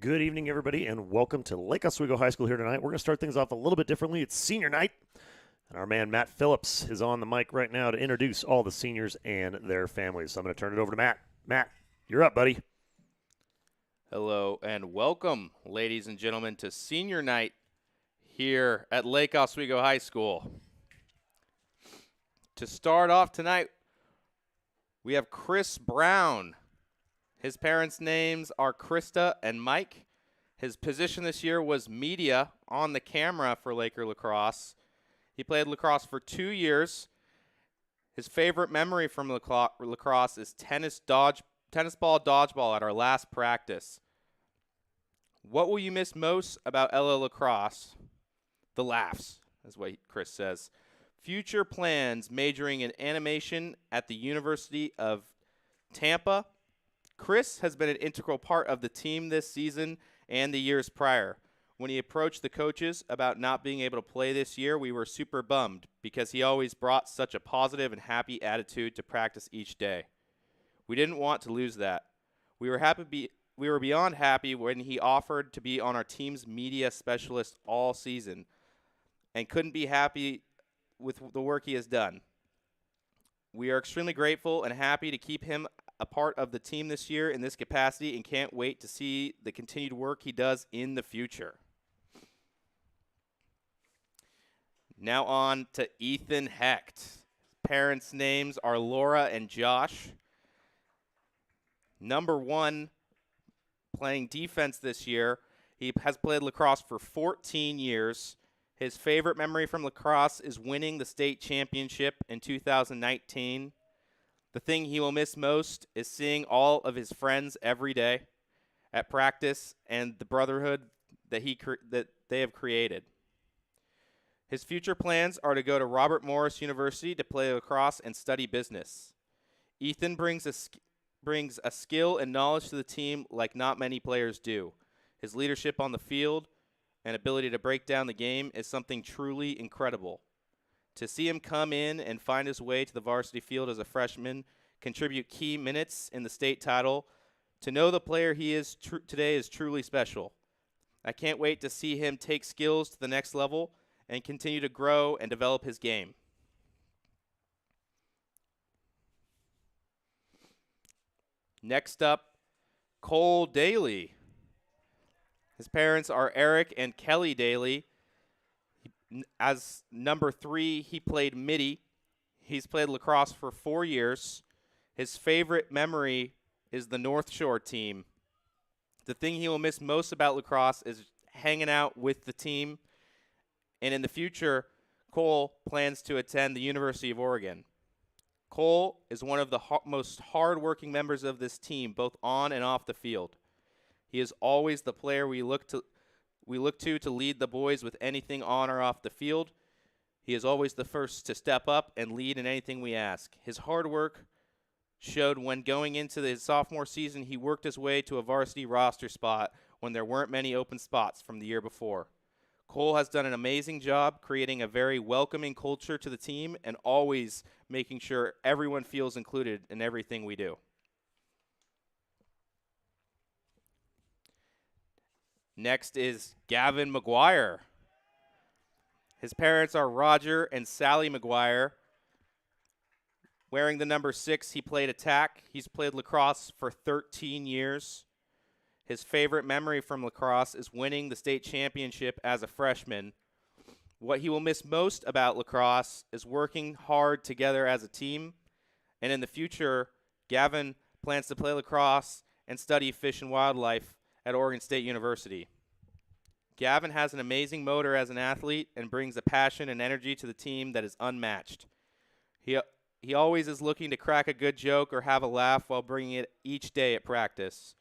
Good evening, everybody, and welcome to Lake Oswego High School here tonight. We're going to start things off a little bit differently. It's senior night, and our man Matt Phillips is on the mic right now to introduce all the seniors and their families. So I'm going to turn it over to Matt. Matt, you're up, buddy. Hello and welcome, ladies and gentlemen, to senior night here at Lake Oswego High School. To start off tonight, we have Chris Brown. His parents' names are Krista and Mike. His position this year was media on the camera for Laker lacrosse. He played lacrosse for 2 years. His favorite memory from lacrosse is tennis ball dodgeball at our last practice. What will you miss most about LL lacrosse? The laughs, is what Chris says. Future plans: majoring in animation at the University of Tampa. Chris has been an integral part of the team this season and the years prior. When he approached the coaches about not being able to play this year, we were super bummed because he always brought such a positive and happy attitude to practice each day. We didn't want to lose that. We were beyond happy when he offered to be on our team's media specialist all season and couldn't be happy with the work he has done. We are extremely grateful and happy to keep him a part of the team this year in this capacity and can't wait to see the continued work he does in the future. Now on to Ethan Hecht. Parents' names are Laura and Josh. Number 1, playing defense this year. He has played lacrosse for 14 years. His favorite memory from lacrosse is winning the state championship in 2019. The thing he will miss most is seeing all of his friends every day at practice and the brotherhood that they have created. His future plans are to go to Robert Morris University to play lacrosse and study business. Ethan brings a skill and knowledge to the team like not many players do. His leadership on the field and ability to break down the game is something truly incredible. To see him come in and find his way to the varsity field as a freshman, contribute key minutes in the state title, to know the player he is today is truly special. I can't wait to see him take skills to the next level and continue to grow and develop his game. Next up, Cole Daley. His parents are Eric and Kelly Daley. As number 3, he played midi. He's played lacrosse for 4 years. His favorite memory is the North Shore team. The thing he will miss most about lacrosse is hanging out with the team. And in the future, Cole plans to attend the University of Oregon. Cole is one of the most hard-working members of this team, both on and off the field. He is always the player we look to lead the boys with anything on or off the field. He is always the first to step up and lead in anything we ask. His hard work showed when going into his sophomore season, he worked his way to a varsity roster spot when there weren't many open spots from the year before. Cole has done an amazing job creating a very welcoming culture to the team and always making sure everyone feels included in everything we do. Next is Gavin Mcguire. His parents are Roger and Sally Mcguire. Wearing the number 6, he played attack. He's played lacrosse for 13 years. His favorite memory from lacrosse is winning the state championship as a freshman. What he will miss most about lacrosse is working hard together as a team. And in the future, Gavin plans to play lacrosse and study fish and wildlife at Oregon State University. Gavin has an amazing motor as an athlete and brings a passion and energy to the team that is unmatched. He always is looking to crack a good joke or have a laugh while bringing it each day at practice.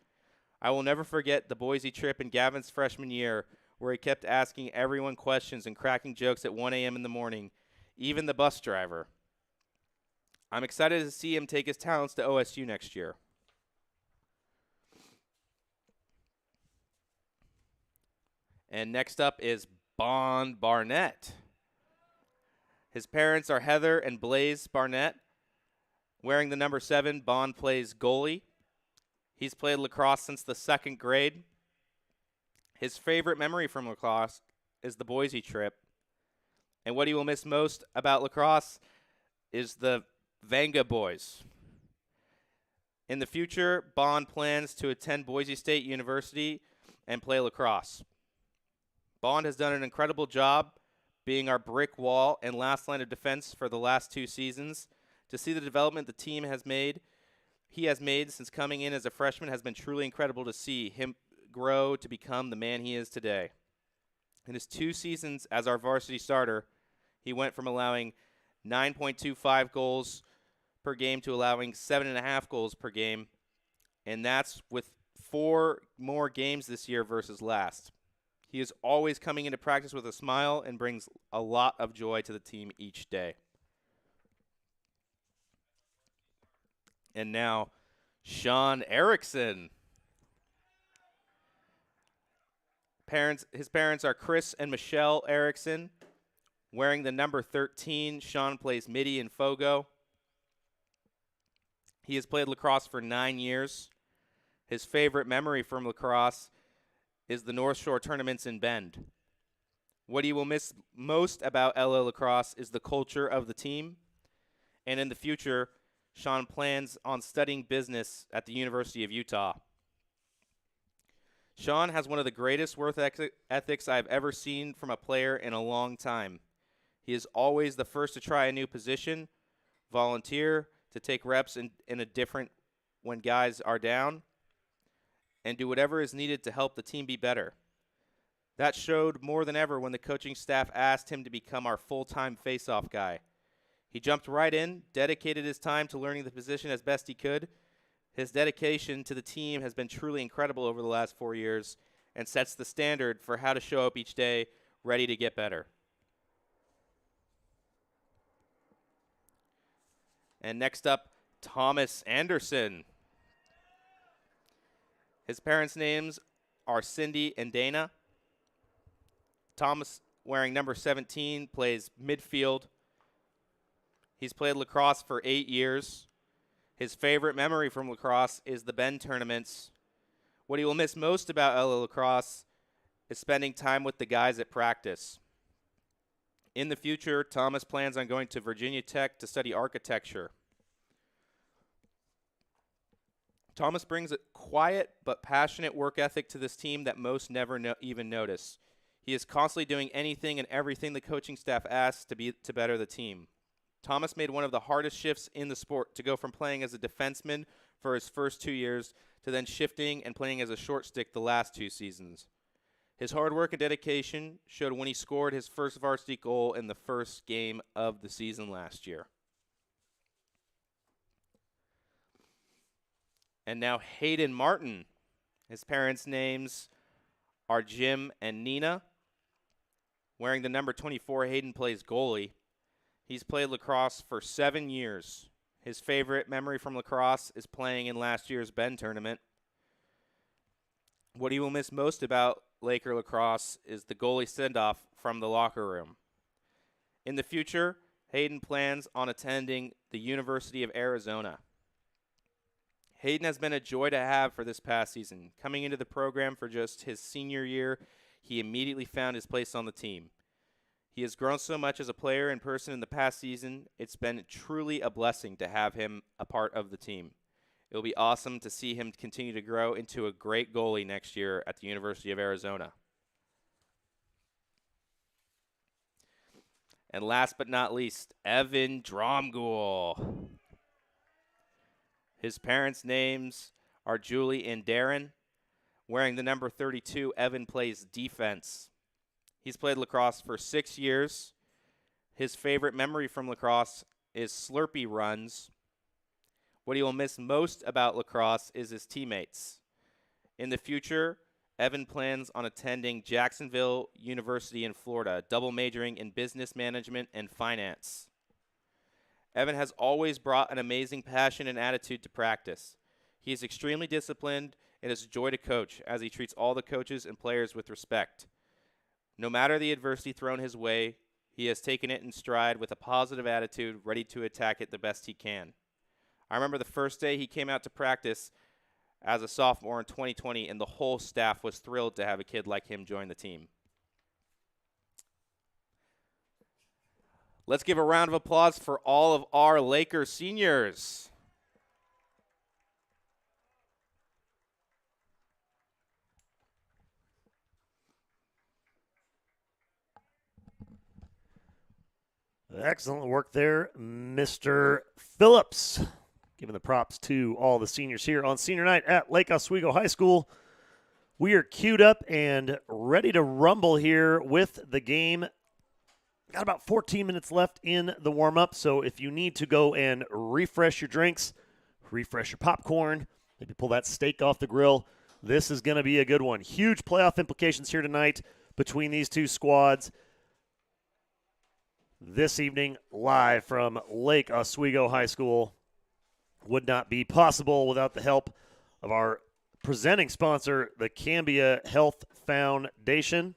I will never forget the Boise trip in Gavin's freshman year where he kept asking everyone questions and cracking jokes at 1 a.m. in the morning, even the bus driver. I'm excited to see him take his talents to OSU next year. And next up is Barnett. His parents are Heather and Blaze Barnett. Wearing the number 7, Bond plays goalie. He's played lacrosse since the 2nd grade. His favorite memory from lacrosse is the Boise trip. And what he will miss most about lacrosse is the Vanga boys. In the future, Bond plans to attend Boise State University and play lacrosse. Bond has done an incredible job being our brick wall and last line of defense for the last 2 seasons. To see the development the team has made, he has made since coming in as a freshman has been truly incredible to see him grow to become the man he is today. In his 2 seasons as our varsity starter, he went from allowing 9.25 goals per game to allowing 7.5 goals per game, and that's with 4 more games this year versus last. He is always coming into practice with a smile and brings a lot of joy to the team each day. And now, Sean Erickson. His parents are Chris and Michelle Erickson. Wearing the number 13, Sean plays midi and fogo. He has played lacrosse for 9 years. His favorite memory from lacrosse is the North Shore tournaments in Bend. What he will miss most about LA Lacrosse is the culture of the team. And in the future, Sean plans on studying business at the University of Utah. Sean has one of the greatest work ethics I've ever seen from a player in a long time. He is always the first to try a new position, volunteer to take reps in a different when guys are down, and do whatever is needed to help the team be better. That showed more than ever when the coaching staff asked him to become our full-time face-off guy. He jumped right in, dedicated his time to learning the position as best he could. His dedication to the team has been truly incredible over the last 4 years and sets the standard for how to show up each day ready to get better. And next up, Thomas Anderson. His parents' names are Cindy and Dana. Thomas, wearing number 17, plays midfield. He's played lacrosse for 8 years. His favorite memory from lacrosse is the Bend tournaments. What he will miss most about LA Lacrosse is spending time with the guys at practice. In the future, Thomas plans on going to Virginia Tech to study architecture. Thomas brings a quiet but passionate work ethic to this team that most never even notice. He is constantly doing anything and everything the coaching staff asks to better the team. Thomas made one of the hardest shifts in the sport to go from playing as a defenseman for his first 2 years to then shifting and playing as a short stick the last 2 seasons. His hard work and dedication showed when he scored his first varsity goal in the first game of the season last year. And now Hayden Martin. His parents' names are Jim and Nina. Wearing the number 24, Hayden plays goalie. He's played lacrosse for 7 years. His favorite memory from lacrosse is playing in last year's Bend tournament. What he will miss most about Laker lacrosse is the goalie send-off from the locker room. In the future, Hayden plans on attending the University of Arizona. Hayden has been a joy to have for this past season. Coming into the program for just his senior year, he immediately found his place on the team. He has grown so much as a player and person in the past season. It's been truly a blessing to have him a part of the team. It will be awesome to see him continue to grow into a great goalie next year at the University of Arizona. And last but not least, Evan Dromgoole. His parents' names are Julie and Darren. Wearing the number 32, Evan plays defense. He's played lacrosse for 6 years. His favorite memory from lacrosse is Slurpee runs. What he will miss most about lacrosse is his teammates. In the future, Evan plans on attending Jacksonville University in Florida, double majoring in business management and finance. Evan has always brought an amazing passion and attitude to practice. He is extremely disciplined and is a joy to coach as he treats all the coaches and players with respect. No matter the adversity thrown his way, he has taken it in stride with a positive attitude, ready to attack it the best he can. I remember the first day he came out to practice as a sophomore in 2020, and the whole staff was thrilled to have a kid like him join the team. Let's give a round of applause for all of our Lakers seniors. Excellent work there, Mr. Phillips. Giving the props to all the seniors here on senior night at Lake Oswego High School. We are queued up and ready to rumble here with the game. Got about 14 minutes left in the warm-up, so if you need to go and refresh your drinks, refresh your popcorn, maybe pull that steak off the grill, this is going to be a good one. Huge playoff implications here tonight between these two squads. This evening, live from Lake Oswego High School. Would not be possible without the help of our presenting sponsor, the Cambia Health Foundation.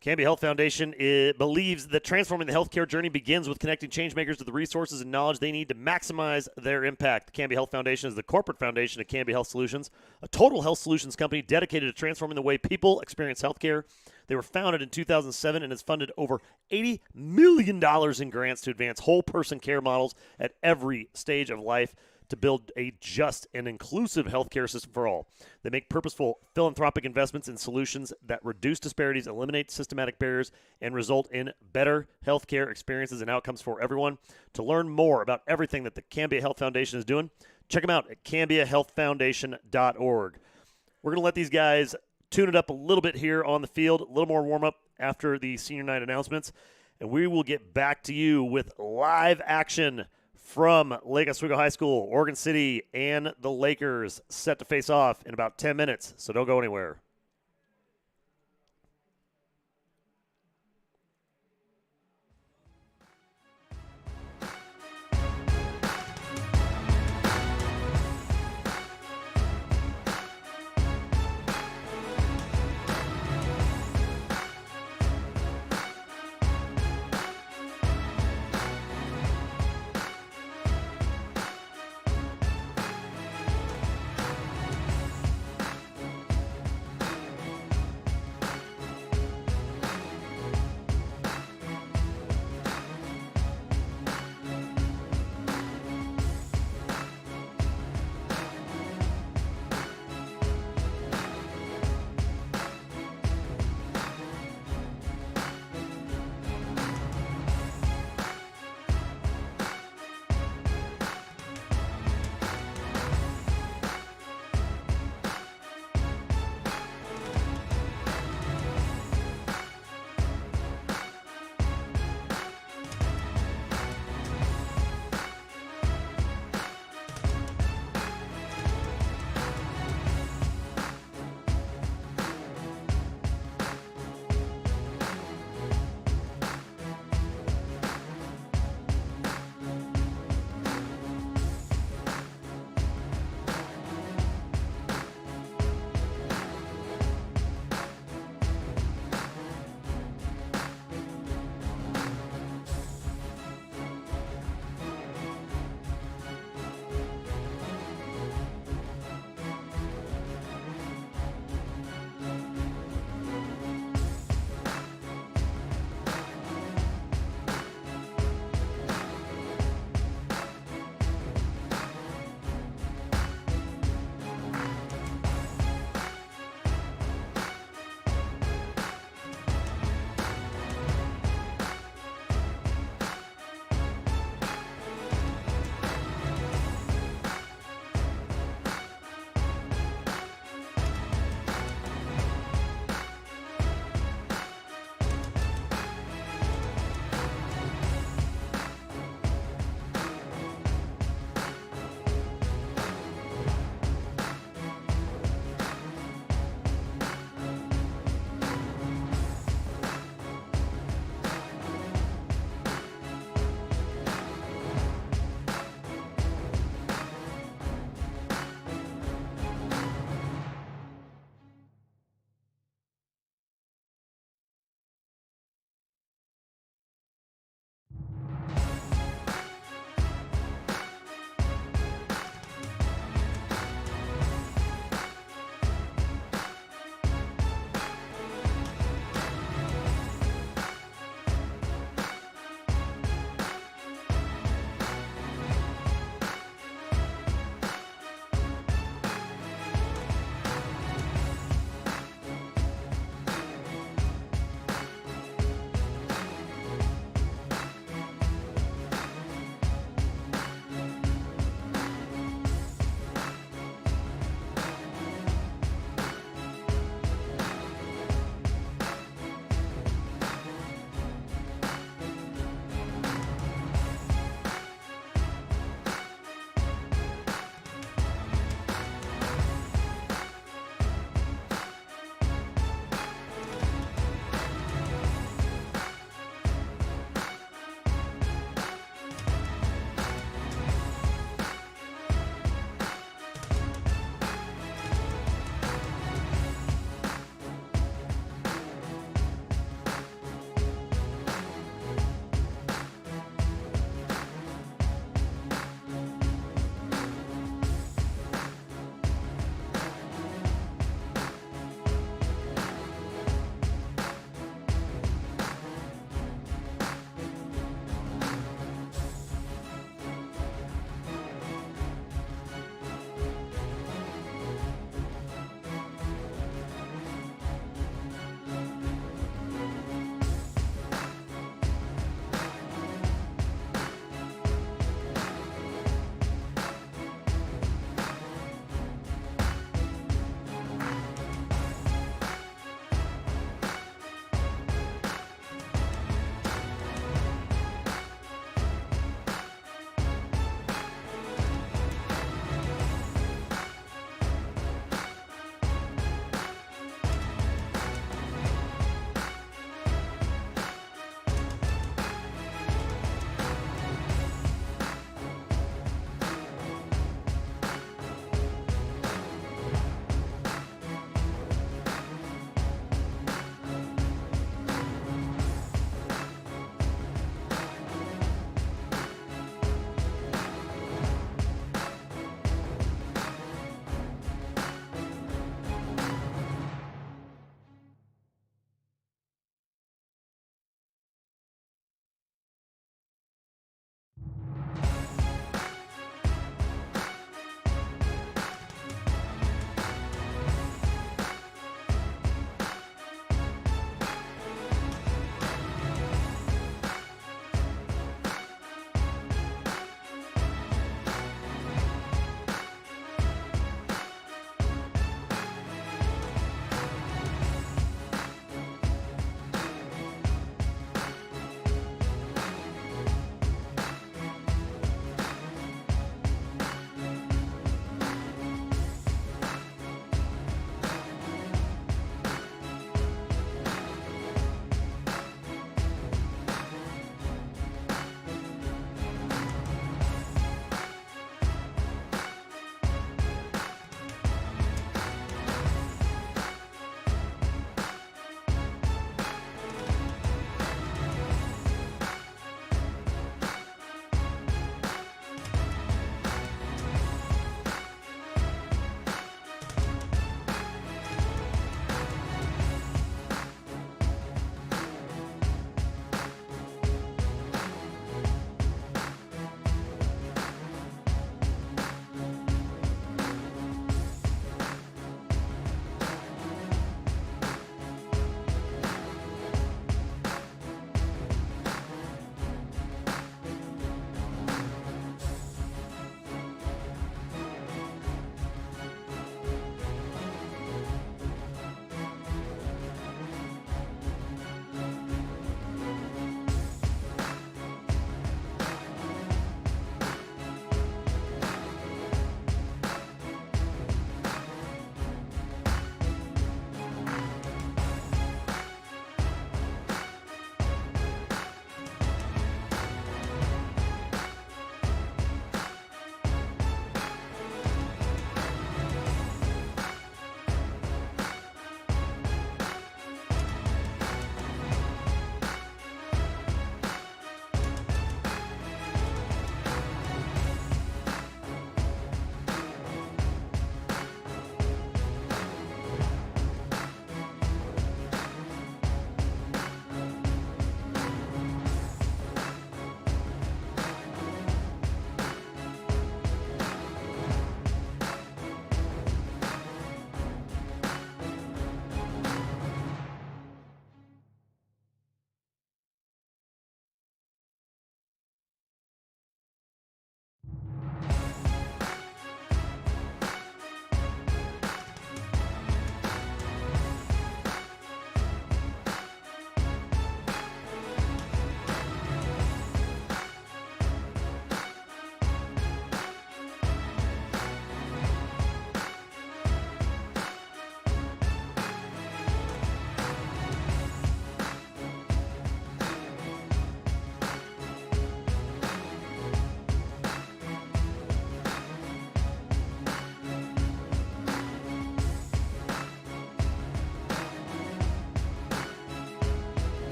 Cambia Health Foundation believes that transforming the healthcare journey begins with connecting changemakers to the resources and knowledge they need to maximize their impact. The Cambia Health Foundation is the corporate foundation of Cambia Health Solutions, a total health solutions company dedicated to transforming the way people experience healthcare. They were founded in 2007 and has funded over $80 million in grants to advance whole-person care models at every stage of life to build a just and inclusive healthcare system for all. They make purposeful philanthropic investments in solutions that reduce disparities, eliminate systematic barriers, and result in better healthcare experiences and outcomes for everyone. To learn more about everything that the Cambia Health Foundation is doing, check them out at cambiahealthfoundation.org. We're going to let these guys tune it up a little bit here on the field, a little more warm-up after the senior night announcements, and we will get back to you with live action from Lake Oswego High School, Oregon City, and the Lakers set to face off in about 10 minutes, so don't go anywhere.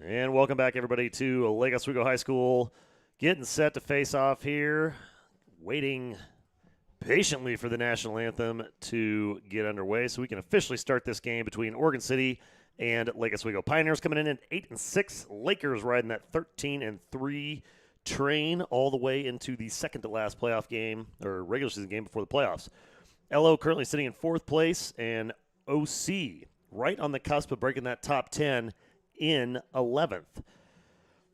And welcome back, everybody, to Lake Oswego High School. Getting set to face off here, waiting patiently for the national anthem to get underway so we can officially start this game between Oregon City and Lake Oswego. Pioneers coming in at 8-6, Lakers riding that 13-3 train all the way into the second to last playoff game, or regular season game before the playoffs. LO currently sitting in fourth place, and OC right on the cusp of breaking that top 10 in 11th.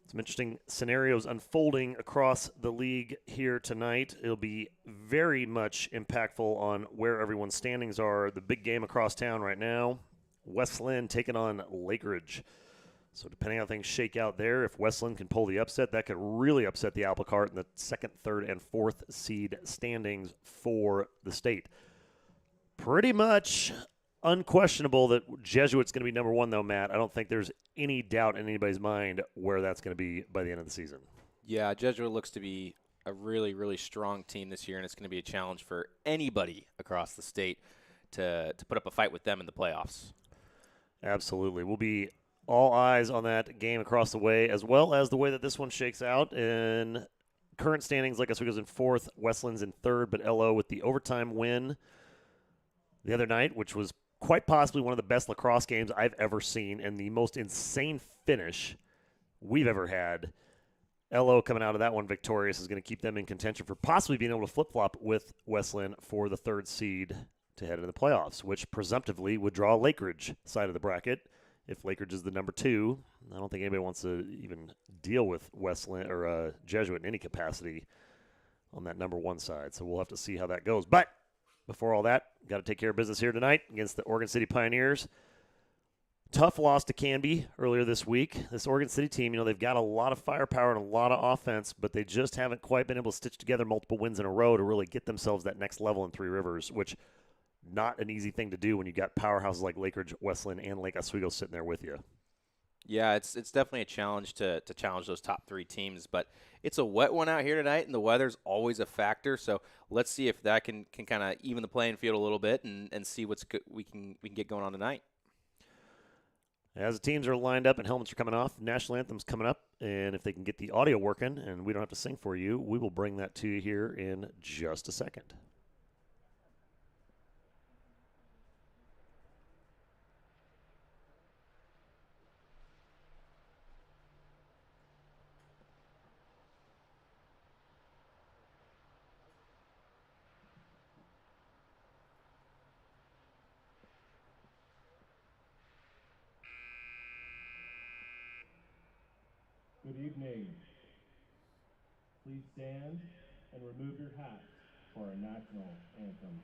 Some interesting scenarios unfolding across the league here tonight. It'll be very much impactful on where everyone's standings are. The big game across town right now, West Linn taking on Lakeridge. So depending on how things shake out there, if West Linn can pull the upset, that could really upset the apple cart in the second, third, and fourth seed standings for the state. Pretty much unquestionable that Jesuit's going to be number one, though, Matt. I don't think there's any doubt in anybody's mind where that's going to be by the end of the season. Yeah, Jesuit looks to be a really, really strong team this year, and it's going to be a challenge for anybody across the state to put up a fight with them in the playoffs. Absolutely. We'll be all eyes on that game across the way, as well as the way that this one shakes out. In current standings, Lake Oswego's in fourth, West Linn's in third, but LO with the overtime win the other night, which was quite possibly one of the best lacrosse games I've ever seen and the most insane finish we've ever had. LO coming out of that one victorious is going to keep them in contention for possibly being able to flip-flop with West Linn for the third seed to head into the playoffs, which presumptively would draw Lakeridge side of the bracket. If Lakeridge is the number two, I don't think anybody wants to even deal with West Linn or Jesuit in any capacity on that number one side. So we'll have to see how that goes. But before all that, got to take care of business here tonight against the Oregon City Pioneers. Tough loss to Canby earlier this week. This Oregon City team, they've got a lot of firepower and a lot of offense, but they just haven't quite been able to stitch together multiple wins in a row to really get themselves that next level in Three Rivers, which not an easy thing to do when you got powerhouses like Lakeridge, West Linn, and Lake Oswego sitting there with you. Yeah, it's definitely a challenge to challenge those top three teams, but it's a wet one out here tonight, and the weather's always a factor. So let's see if that can kind of even the playing field a little bit and see what's good we can get going on tonight. As the teams are lined up and helmets are coming off, national anthem's coming up, and if they can get the audio working and we don't have to sing for you, we will bring that to you here in just a second. Good evening. Please stand and remove your hats for our national anthem.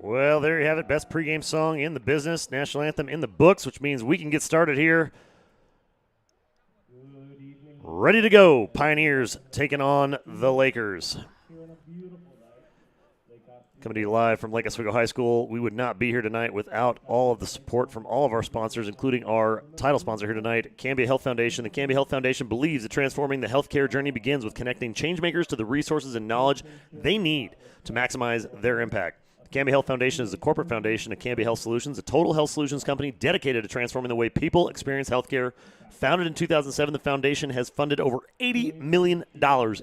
Well, there you have it. Best pregame song in the business. National anthem in the books, which means we can get started here. Ready to go. Pioneers taking on the Lakers. Coming to you live from Lake Oswego High School. We would not be here tonight without all of the support from all of our sponsors, including our title sponsor here tonight, Cambia Health Foundation. The Cambia Health Foundation believes that transforming the healthcare journey begins with connecting changemakers to the resources and knowledge they need to maximize their impact. Cambia Health Foundation is the corporate foundation of Cambia Health Solutions, a total health solutions company dedicated to transforming the way people experience healthcare. Founded in 2007, the foundation has funded over $80 million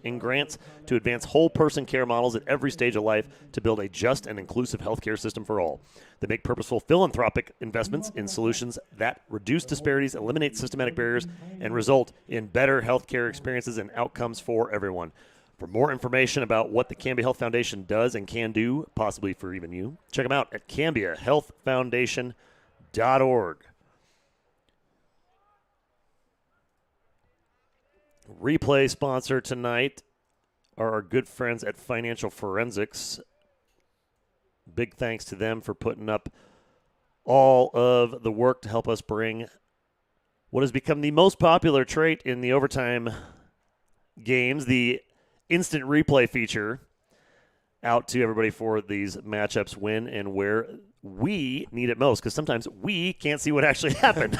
in grants to advance whole-person care models at every stage of life to build a just and inclusive healthcare system for all. They make purposeful philanthropic investments in solutions that reduce disparities, eliminate systematic barriers, and result in better healthcare experiences and outcomes for everyone. For more information about what the Cambia Health Foundation does and can do, possibly for even you, check them out at CambiaHealthFoundation.org. Replay sponsor tonight are our good friends at Financial Forensics. Big thanks to them for putting up all of the work to help us bring what has become the most popular trait in the overtime games, the instant replay feature, out to everybody for these matchups when and where we need it most, because sometimes we can't see what actually happened.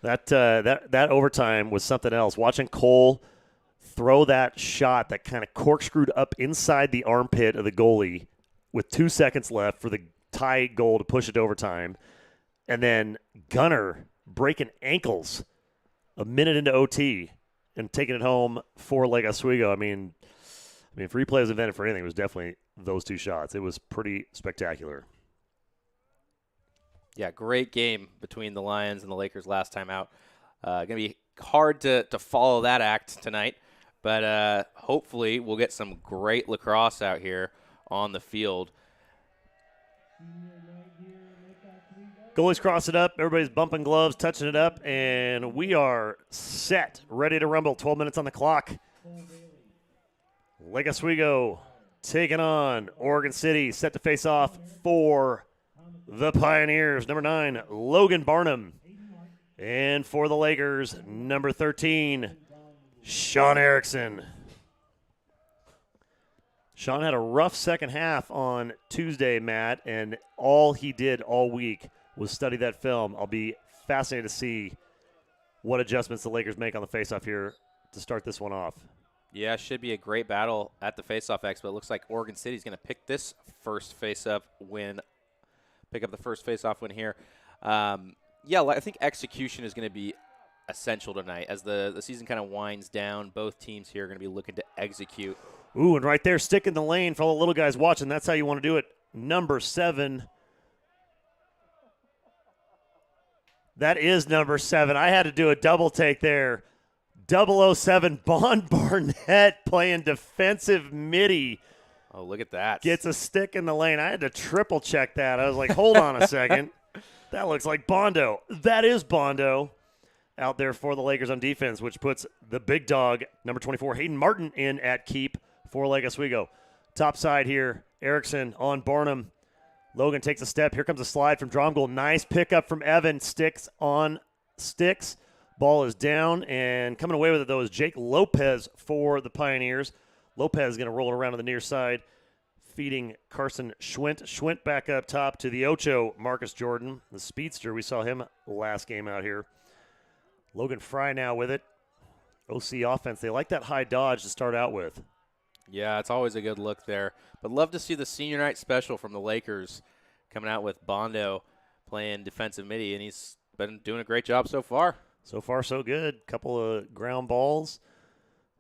That overtime was something else. Watching Cole throw that shot that kind of corkscrewed up inside the armpit of the goalie with 2 seconds left for the tie goal to push it to overtime, and then Gunner breaking ankles a minute into OT and taking it home for Lake Oswego. I mean, if replay was invented for anything, it was definitely those two shots. It was pretty spectacular. Yeah, great game between the Lions and the Lakers last time out. Going to be hard to follow that act tonight, but hopefully we'll get some great lacrosse out here on the field. Goalies cross it up. Everybody's bumping gloves, touching it up, and we are set, ready to rumble. 12 minutes on the clock. Lake Oswego taking on Oregon City, set to face off for the Pioneers. Number 9, Logan Barnum. And for the Lakers, number 13, Sean Erickson. Sean had a rough second half on Tuesday, Matt, and all he did all week was study that film. I'll be fascinated to see what adjustments the Lakers make on the faceoff here to start this one off. Yeah, should be a great battle at the Faceoff Expo. It looks like Oregon City is going to pick this first face-up win, pick up the first face-off win here. Yeah, I think execution is going to be essential tonight. As the season kind of winds down, both teams here are going to be looking to execute. Ooh, and right there, stick in the lane for all the little guys watching. That's how you want to do it. Number 7. That is number 7. I had to do a double take there. 007 Barnett playing defensive midi. Oh, look at that. Gets a stick in the lane. I had to triple check that. I was like, hold on a second. That looks like Bondo. That is Bondo out there for the Lakers on defense, which puts the big dog, number 24, Hayden Martin, in at keep for Lake Oswego. Top side here, Erickson on Barnum. Logan takes a step. Here comes a slide from Dromgoole. Nice pickup from Evan. Sticks on sticks. Ball is down, and coming away with it, though, is Jake Lopez for the Pioneers. Lopez is going to roll it around to the near side, feeding Carson Schwint. Schwint back up top to the Ocho, Marcus Jordan, the speedster. We saw him last game out here. Logan Fry now with it. OC offense. They like that high dodge to start out with. Yeah, it's always a good look there. But love to see the senior night special from the Lakers coming out with Bondo playing defensive midi, and he's been doing a great job so far. So far, so good. Couple of ground balls.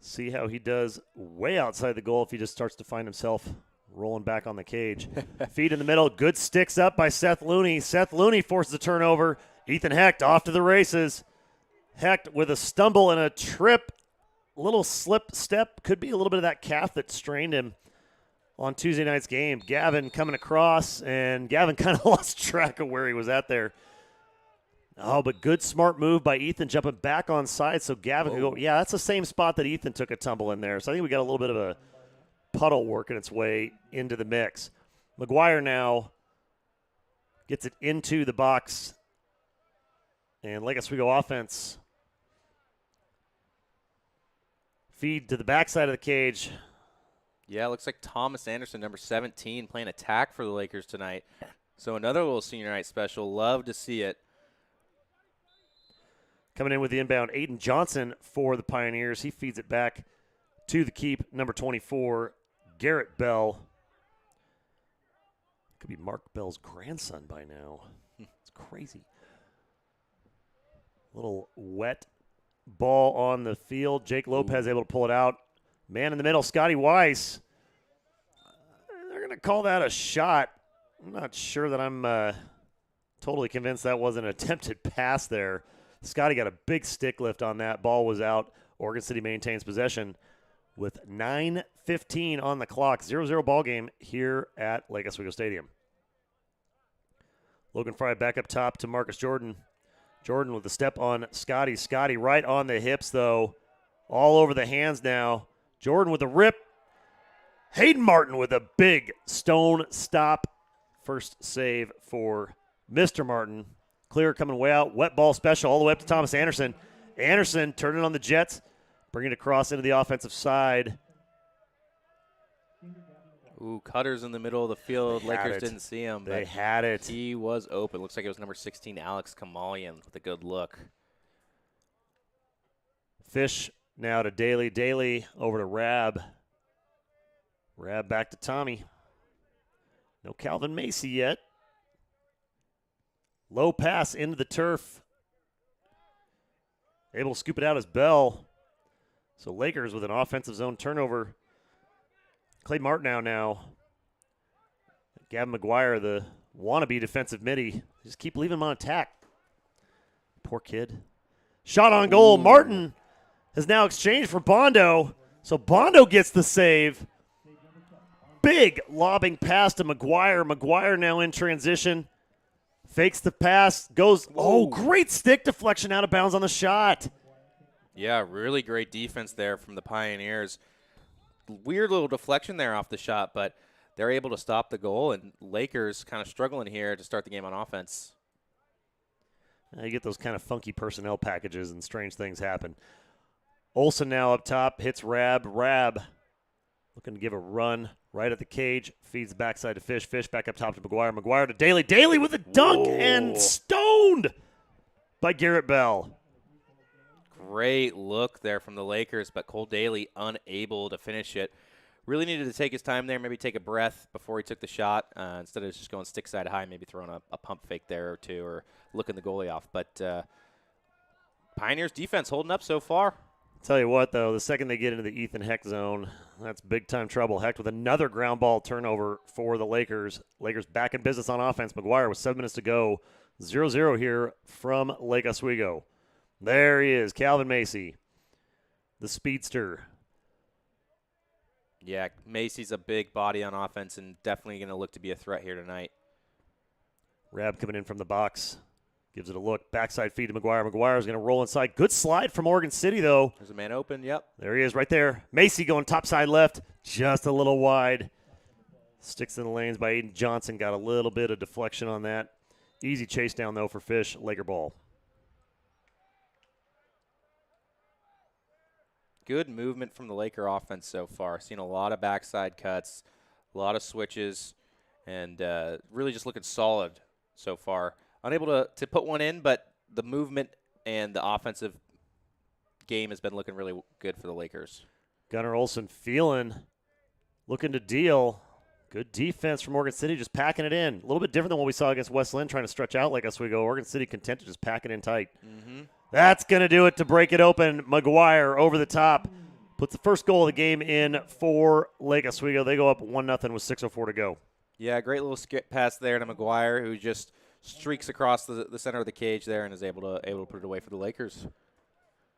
See how he does way outside the goal if he just starts to find himself rolling back on the cage. Feed in the middle. Good sticks up by Seth Looney. Seth Looney forces a turnover. Ethan Hecht off to the races. Hecht with a stumble and a trip. A little slip step. Could be a little bit of that calf that strained him on Tuesday night's game. Gavin coming across, and Gavin kind of lost track of where he was at there. Oh, but good smart move by Ethan jumping back on side so Gavin can go. Yeah, that's the same spot that Ethan took a tumble in there. So I think we got a little bit of a puddle working its way into the mix. Mcguire now gets it into the box. And Lake Oswego offense. Feed to the backside of the cage. Yeah, it looks like Thomas Anderson, number 17, playing attack for the Lakers tonight. So another little senior night special. Love to see it. Coming in with the inbound, Aiden Johnson for the Pioneers. He feeds it back to the keep, number 24, Garrett Bell. Could be Mark Bell's grandson by now. It's crazy. Little wet ball on the field. Jake Lopez able to pull it out. Man in the middle, Scotty Weiss. They're going to call that a shot. I'm not sure that I'm totally convinced that was an attempted pass there. Scotty got a big stick lift on that. Ball was out. Oregon City maintains possession with 9:15 on the clock. 0-0 ball game here at Lake Oswego Stadium. Logan Fry back up top to Marcus Jordan. Jordan with the step on Scotty. Scotty right on the hips, though. All over the hands now. Jordan with the rip. Hayden Martin with a big stone stop. First save for Mr. Martin. Clear coming way out. Wet ball special all the way up to Thomas Anderson. Anderson turning on the Jets. Bringing it across into the offensive side. Ooh, Cutter's in the middle of the field. Lakers it. didn't see him. They but had it. He was open. Looks like it was number 16, Alex Kamalian, with a good look. Fish now to Daley. Daley over to Rab. Rab back to Tommy. No Calvin Macy yet. Low pass into the turf. Able to scoop it out as Bell. So Lakers with an offensive zone turnover. Clay Martinow now. Gavin Mcguire, the wannabe defensive midi. Just keep leaving him on attack. Poor kid. Shot on goal. Ooh. Martin has now exchanged for Bondo. So Bondo gets the save. Big lobbing pass to Mcguire. Mcguire now in transition. Fakes the pass. Goes. Oh, great stick deflection out of bounds on the shot. Yeah, really great defense there from the Pioneers. Weird little deflection there off the shot, but they're able to stop the goal, and Lakers kind of struggling here to start the game on offense. You get those kind of funky personnel packages and strange things happen. Olsen now up top, hits Rab. Rab looking to give a run right at the cage, feeds the backside to Fish. Fish back up top to Mcguire. Mcguire to Daley. Daley with a dunk and stoned by Garrett Bell. Great look there from the Lakers, but Cole Daley unable to finish it. Really needed to take his time there, maybe take a breath before he took the shot instead of just going stick side high, maybe throwing a pump fake there or two or looking the goalie off. But Pioneers defense holding up so far. Tell you what, though, the second they get into the Ethan Heck zone, that's big-time trouble. Heck with another ground ball turnover for the Lakers. Lakers back in business on offense. Mcguire with 7 minutes to go. 0-0 here from Lake Oswego. There he is, Calvin Macy, the speedster. Yeah, Macy's a big body on offense and definitely going to look to be a threat here tonight. Rab coming in from the box. Gives it a look. Backside feed to Mcguire. Mcguire is going to roll inside. Good slide from Oregon City, though. There's a man open, yep. There he is right there. Macy going topside left. Just a little wide. Sticks in the lanes by Aiden Johnson. Got a little bit of deflection on that. Easy chase down, though, for Fish. Laker ball. Good movement from the Laker offense so far. Seen a lot of backside cuts, a lot of switches, and really just looking solid so far. Unable to put one in, but the movement and the offensive game has been looking really good for the Lakers. Gunnar Olsen looking to deal. Good defense from Oregon City, just packing it in. A little bit different than what we saw against West Lynn, trying to stretch out like Oswego. Oregon City content to just pack it in tight. Mm-hmm. That's going to do it to break it open. Mcguire over the top. Puts the first goal of the game in for Lake Oswego. They go up 1-0 with 6:04 to go. Yeah, great little skip pass there to Mcguire, who just streaks across the center of the cage there and is able to put it away for the Lakers.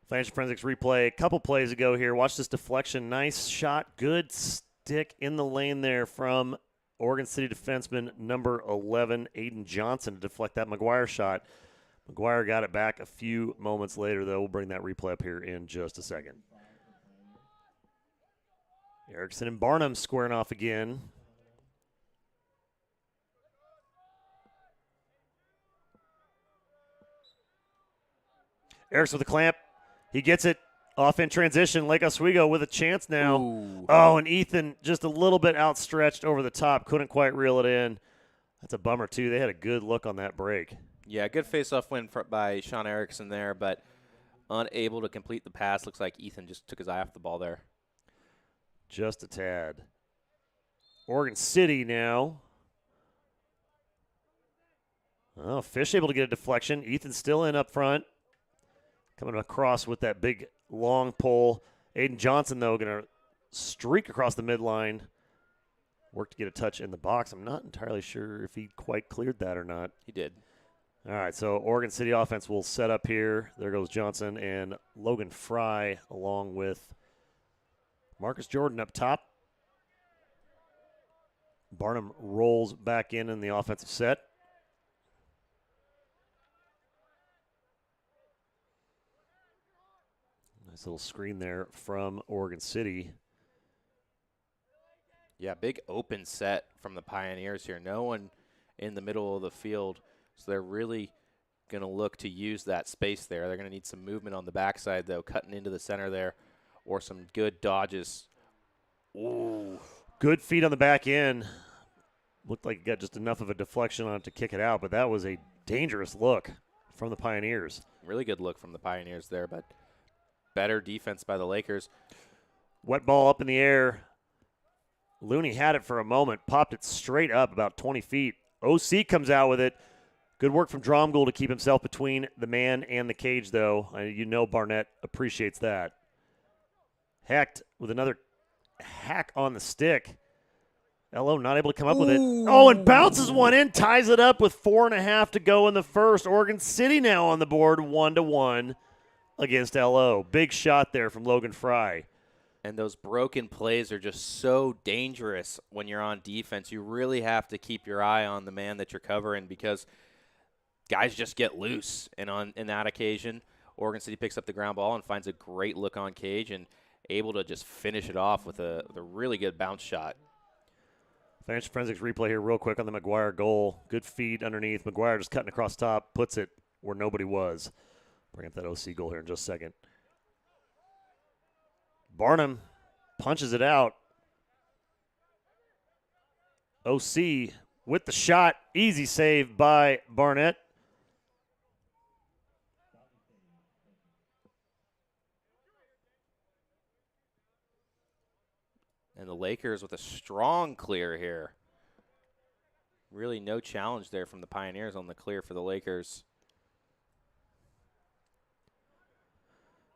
Financial Forensics replay a couple plays ago here. Watch this deflection. Nice shot. Good stick in the lane there from Oregon City defenseman number 11, Aiden Johnson, to deflect that Mcguire shot. Mcguire got it back a few moments later, though. We'll bring that replay up here in just a second. Erickson and Barnum squaring off again. Erickson with a clamp. He gets it off in transition. Lake Oswego with a chance now. Ooh. Oh, and Ethan just a little bit outstretched over the top. Couldn't quite reel it in. That's a bummer, too. They had a good look on that break. Yeah, good face-off win by Sean Erickson there, but unable to complete the pass. Looks like Ethan just took his eye off the ball there. Just a tad. Oregon City now Oh, Fish able to get a deflection. Ethan's still in up front. Coming across with that big, long pole. Aiden Johnson, though, going to streak across the midline. Worked to get a touch in the box. I'm not entirely sure if he quite cleared that or not. He did. All right, so Oregon City offense will set up here. There goes Johnson and Logan Fry along with Marcus Jordan up top. Barnum rolls back in the offensive set. Nice little screen there from Oregon City. Yeah, big open set from the Pioneers here. No one in the middle of the field, so they're really going to look to use that space there. They're going to need some movement on the backside, though, cutting into the center there, or some good dodges. Ooh. Good feet on the back end. Looked like it got just enough of a deflection on it to kick it out, but that was a dangerous look from the Pioneers. Really good look from the Pioneers there, but better defense by the Lakers. Wet ball up in the air. Looney had it for a moment, popped it straight up about 20 feet. OC comes out with it. Good work from Dromgoole to keep himself between the man and the cage, though. You know Barnett appreciates that. Hecht with another hack on the stick. LO not able to come up with it. Oh, and bounces one in, ties it up with 4.5 to go in the first. Oregon City now on the board, 1-1 against LO. Big shot there from Logan Fry. And those broken plays are just so dangerous when you're on defense. You really have to keep your eye on the man that you're covering because guys just get loose. And in that occasion, Oregon City picks up the ground ball and finds a great look on cage and able to just finish it off with a really good bounce shot. Financial Forensics replay here real quick on the Mcguire goal. Good feed underneath. Mcguire just cutting across top, puts it where nobody was. Bring up that OC goal here in just a second. Barnum punches it out. OC with the shot. Easy save by Barnett. And the Lakers with a strong clear here. Really no challenge there from the Pioneers on the clear for the Lakers.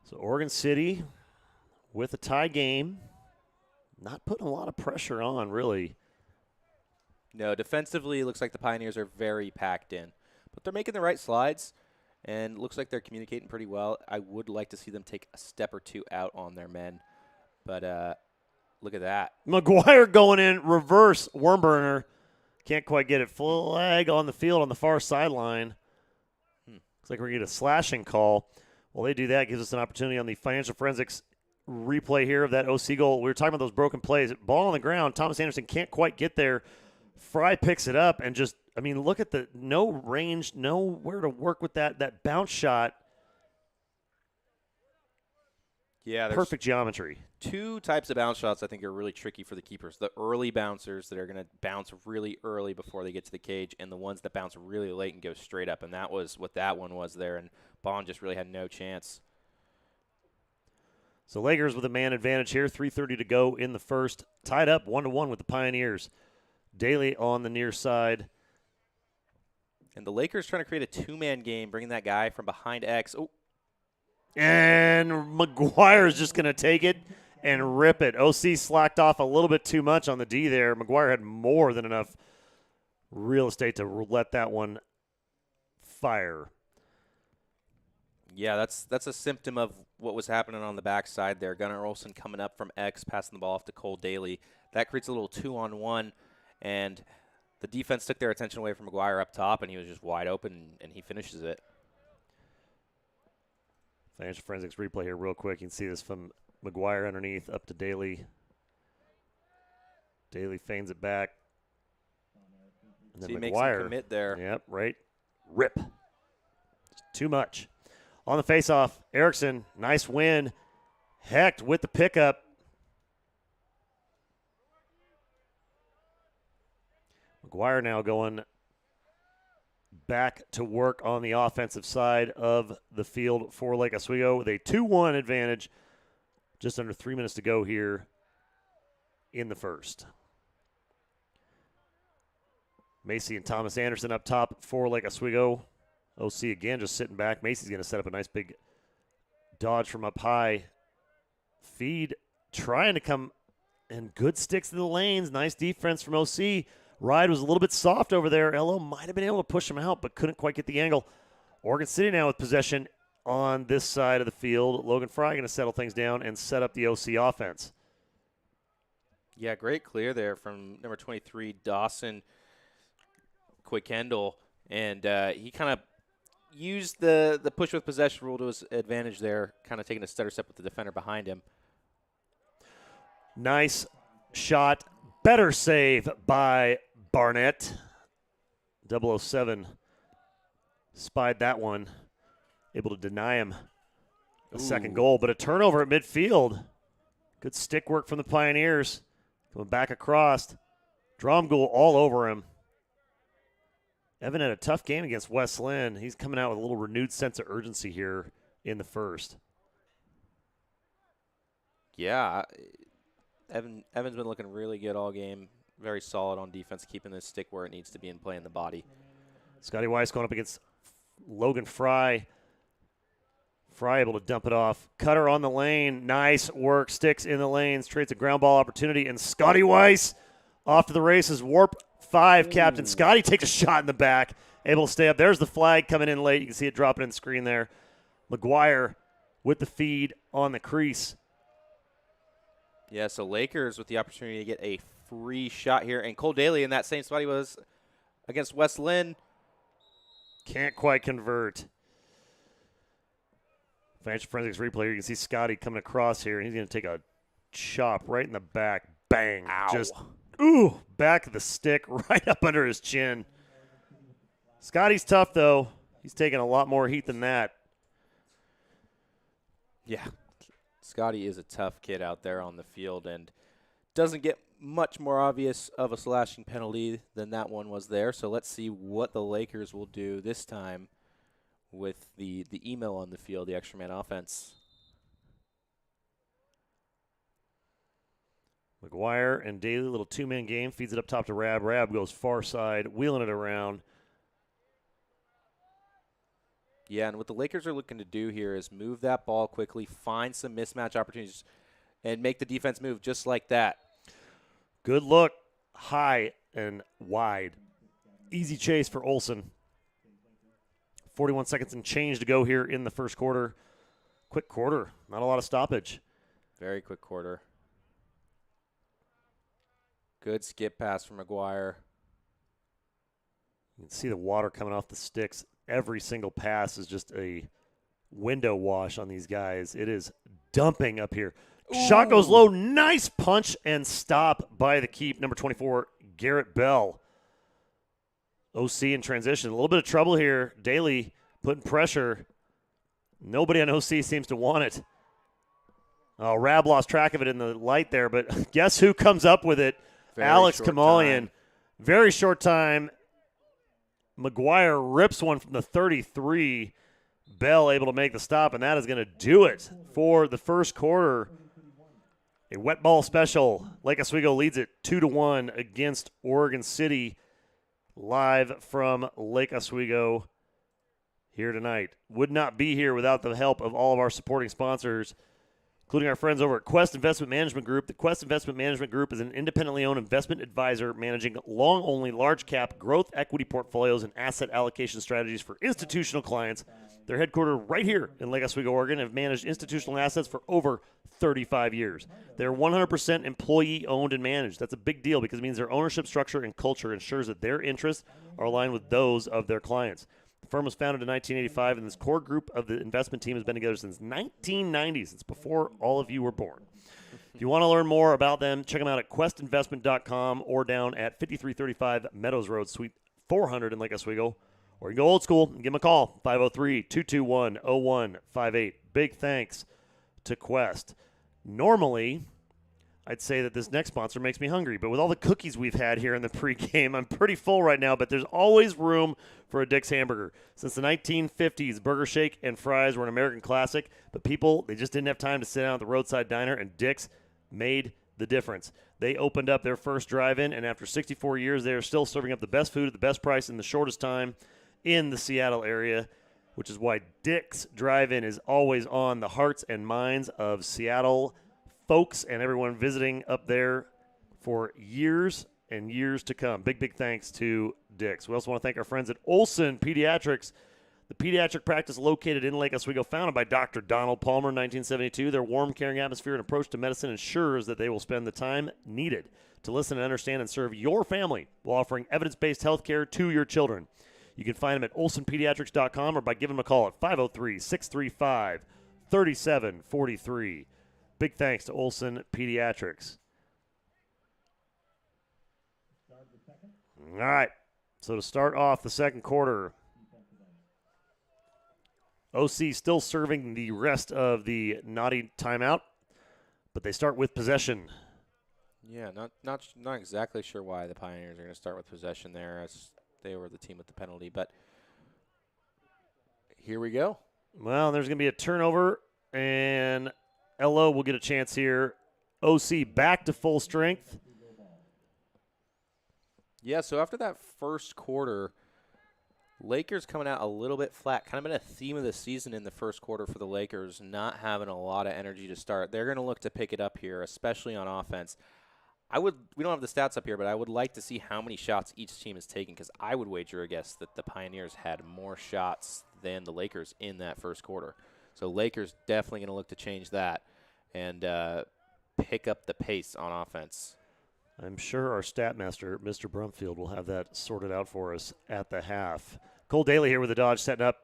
So Oregon City with a tie game. Not putting a lot of pressure on, really. No, defensively, it looks like the Pioneers are very packed in. But they're making the right slides, and it looks like they're communicating pretty well. I would like to see them take a step or two out on their men. But look at that. Mcguire going in, reverse worm burner. Can't quite get it. Flag on the field on the far sideline. Looks like we're going to get a slashing call. Well, they do that. Gives us an opportunity on the Financial Forensics replay here of that OC goal. We were talking about those broken plays. Ball on the ground. Thomas Anderson can't quite get there. Fry picks it up and just, I mean, look at the no range, nowhere to work with that bounce shot. Yeah, there's perfect geometry. two types of bounce shots I think are really tricky for the keepers. The early bouncers that are going to bounce really early before they get to the cage, and the ones that bounce really late and go straight up. And that was what that one was there, and Bond just really had no chance. So Lakers with a man advantage here, 3:30 to go in the first. Tied up 1-1 with the Pioneers. Daley on the near side. And the Lakers trying to create a two-man game, bringing that guy from behind X. Oh. And Mcguire is just going to take it and rip it. OC slacked off a little bit too much on the D there. Mcguire had more than enough real estate to let that one fire. Yeah, that's a symptom of what was happening on the backside there. Gunnar Olsen coming up from X, passing the ball off to Cole Daley. That creates a little 2-on-1, and the defense took their attention away from Mcguire up top, and he was just wide open, and he finishes it. Financial Forensics replay here real quick. You can see this from Mcguire underneath up to Daley. Daley feigns it back. And then So he Mcguire. makes him commit there. Yep, right. Rip. Just too much. On the faceoff, Erickson, nice win. Hecht with the pickup. Mcguire now going back to work on the offensive side of the field for Lake Oswego with a 2-1 advantage. Just under 3 minutes to go here in the first. Macy and Thomas Anderson up top for Lake Oswego. OC again just sitting back. Macy's going to set up a nice big dodge from up high. Feed trying to come, and good sticks to the lanes. Nice defense from OC. Ride was a little bit soft over there. LO might have been able to push him out, but couldn't quite get the angle. Oregon City now with possession on this side of the field. Logan Fry going to settle things down and set up the OC offense. Yeah, great clear there from number 23, Dawson Quickendall. And he kind of used the push with possession rule to his advantage there, kind of taking a stutter step with the defender behind him. Nice shot. Better save by Barnett. 007 spied that one. Able to deny him a second goal, but a turnover at midfield. Good stick work from the Pioneers. Coming back across. Dromgoole all over him. Evan had a tough game against West Lynn. He's coming out with a little renewed sense of urgency here in the first. Yeah, Evan's been looking really good all game. Very solid on defense, keeping this stick where it needs to be and playing the body. Scotty Weiss going up against Logan Fry. Fry able to dump it off. Cutter on the lane. Nice work. Sticks in the lanes. Trades a ground ball opportunity. And Scotty Weiss off to the races. Warp 5 captain. Scotty takes a shot in the back. Able to stay up. There's the flag coming in late. You can see it dropping in the screen there. Mcguire with the feed on the crease. Yeah, so Lakers with the opportunity to get a free shot here. And Cole Daley in that same spot he was against West Lynn. Can't quite convert. Financial Forensics replay. You can see Scotty coming across here, and he's going to take a chop right in the back. Bang. Ow. Just, ooh, back of the stick right up under his chin. Scotty's tough, though. He's taking a lot more heat than that. Yeah, Scotty is a tough kid out there on the field and doesn't get much more obvious of a slashing penalty than that one was there. So let's see what the Lakers will do this time with the email on the field, the extra man offense. McGuire and Daley, little two-man game, feeds it up top to Rab. Rab goes far side, wheeling it around. Yeah, and what the Lakers are looking to do here is move that ball quickly, find some mismatch opportunities, and make the defense move just like that. Good look, high and wide. Easy chase for Olsen. 41 seconds and change to go here in the first quarter. Quick quarter, not a lot of stoppage. Very quick quarter. Good skip pass from McGuire. You can see the water coming off the sticks. Every single pass is just a window wash on these guys. It is dumping up here. Ooh. Shot goes low. Nice punch and stop by the keep. Number 24, Garrett Bell. OC in transition. A little bit of trouble here. Daley putting pressure. Nobody on OC seems to want it. Oh, Rab lost track of it in the light there, but guess who comes up with it? Very Alex short Kamalian. time. Very short time. McGuire rips one from the 33. Bell able to make the stop, and that is going to do it for the first quarter. A wet ball special. Lake Oswego leads it 2-1 against Oregon City. Live from Lake Oswego here tonight. Would not be here without the help of all of our supporting sponsors, including our friends over at Quest Investment Management Group. The Quest Investment Management Group is an independently owned investment advisor managing long-only large-cap growth equity portfolios and asset allocation strategies for institutional clients. They're headquartered right here in Lake Oswego, Oregon, and have managed institutional assets for over 35 years. They're 100% employee-owned and managed. That's a big deal because it means their ownership structure and culture ensures that their interests are aligned with those of their clients. The firm was founded in 1985, and this core group of the investment team has been together since 1990, since before all of you were born. If you want to learn more about them, check them out at questinvestment.com or down at 5335 Meadows Road, Suite 400 in Lake Oswego. Or you can go old school and give them a call, 503-221-0158. Big thanks to Quest. Normally, I'd say that this next sponsor makes me hungry, but with all the cookies we've had here in the pregame, I'm pretty full right now, but there's always room for a Dick's hamburger. Since the 1950s, Burger Shake and fries were an American classic, but people, they just didn't have time to sit down at the roadside diner, and Dick's made the difference. They opened up their first drive-in, and after 64 years, they are still serving up the best food at the best price in the shortest time in the Seattle area, which is why Dick's Drive-In is always on the hearts and minds of Seattle folks and everyone visiting up there for years and years to come. Big, big thanks to Dick's. We also want to thank our friends at Olson Pediatrics, the pediatric practice located in Lake Oswego, founded by Dr. Donald Palmer in 1972. Their warm, caring atmosphere and approach to medicine ensures that they will spend the time needed to listen and understand and serve your family while offering evidence-based health care to your children. You can find them at olsonpediatrics.com or by giving them a call at 503-635-3743. Big thanks to Olson Pediatrics. All right, so to start off the second quarter, OC still serving the rest of the naughty timeout, but they start with possession. Yeah, not exactly sure why the Pioneers are going to start with possession there, as they were the team with the penalty, but here we go. Well, there's going to be a turnover, and LO will get a chance here. OC back to full strength. Yeah, so after that first quarter, Lakers coming out a little bit flat, kind of been a theme of the season in the first quarter for the Lakers, not having a lot of energy to start. They're going to look to pick it up here, especially on offense. We don't have the stats up here, but I would like to see how many shots each team is taking, because I would wager a guess that the Pioneers had more shots than the Lakers in that first quarter. So Lakers definitely going to look to change that and pick up the pace on offense. I'm sure our stat master, Mr. Brumfield, will have that sorted out for us at the half. Cole Daley here with the Dodge setting up,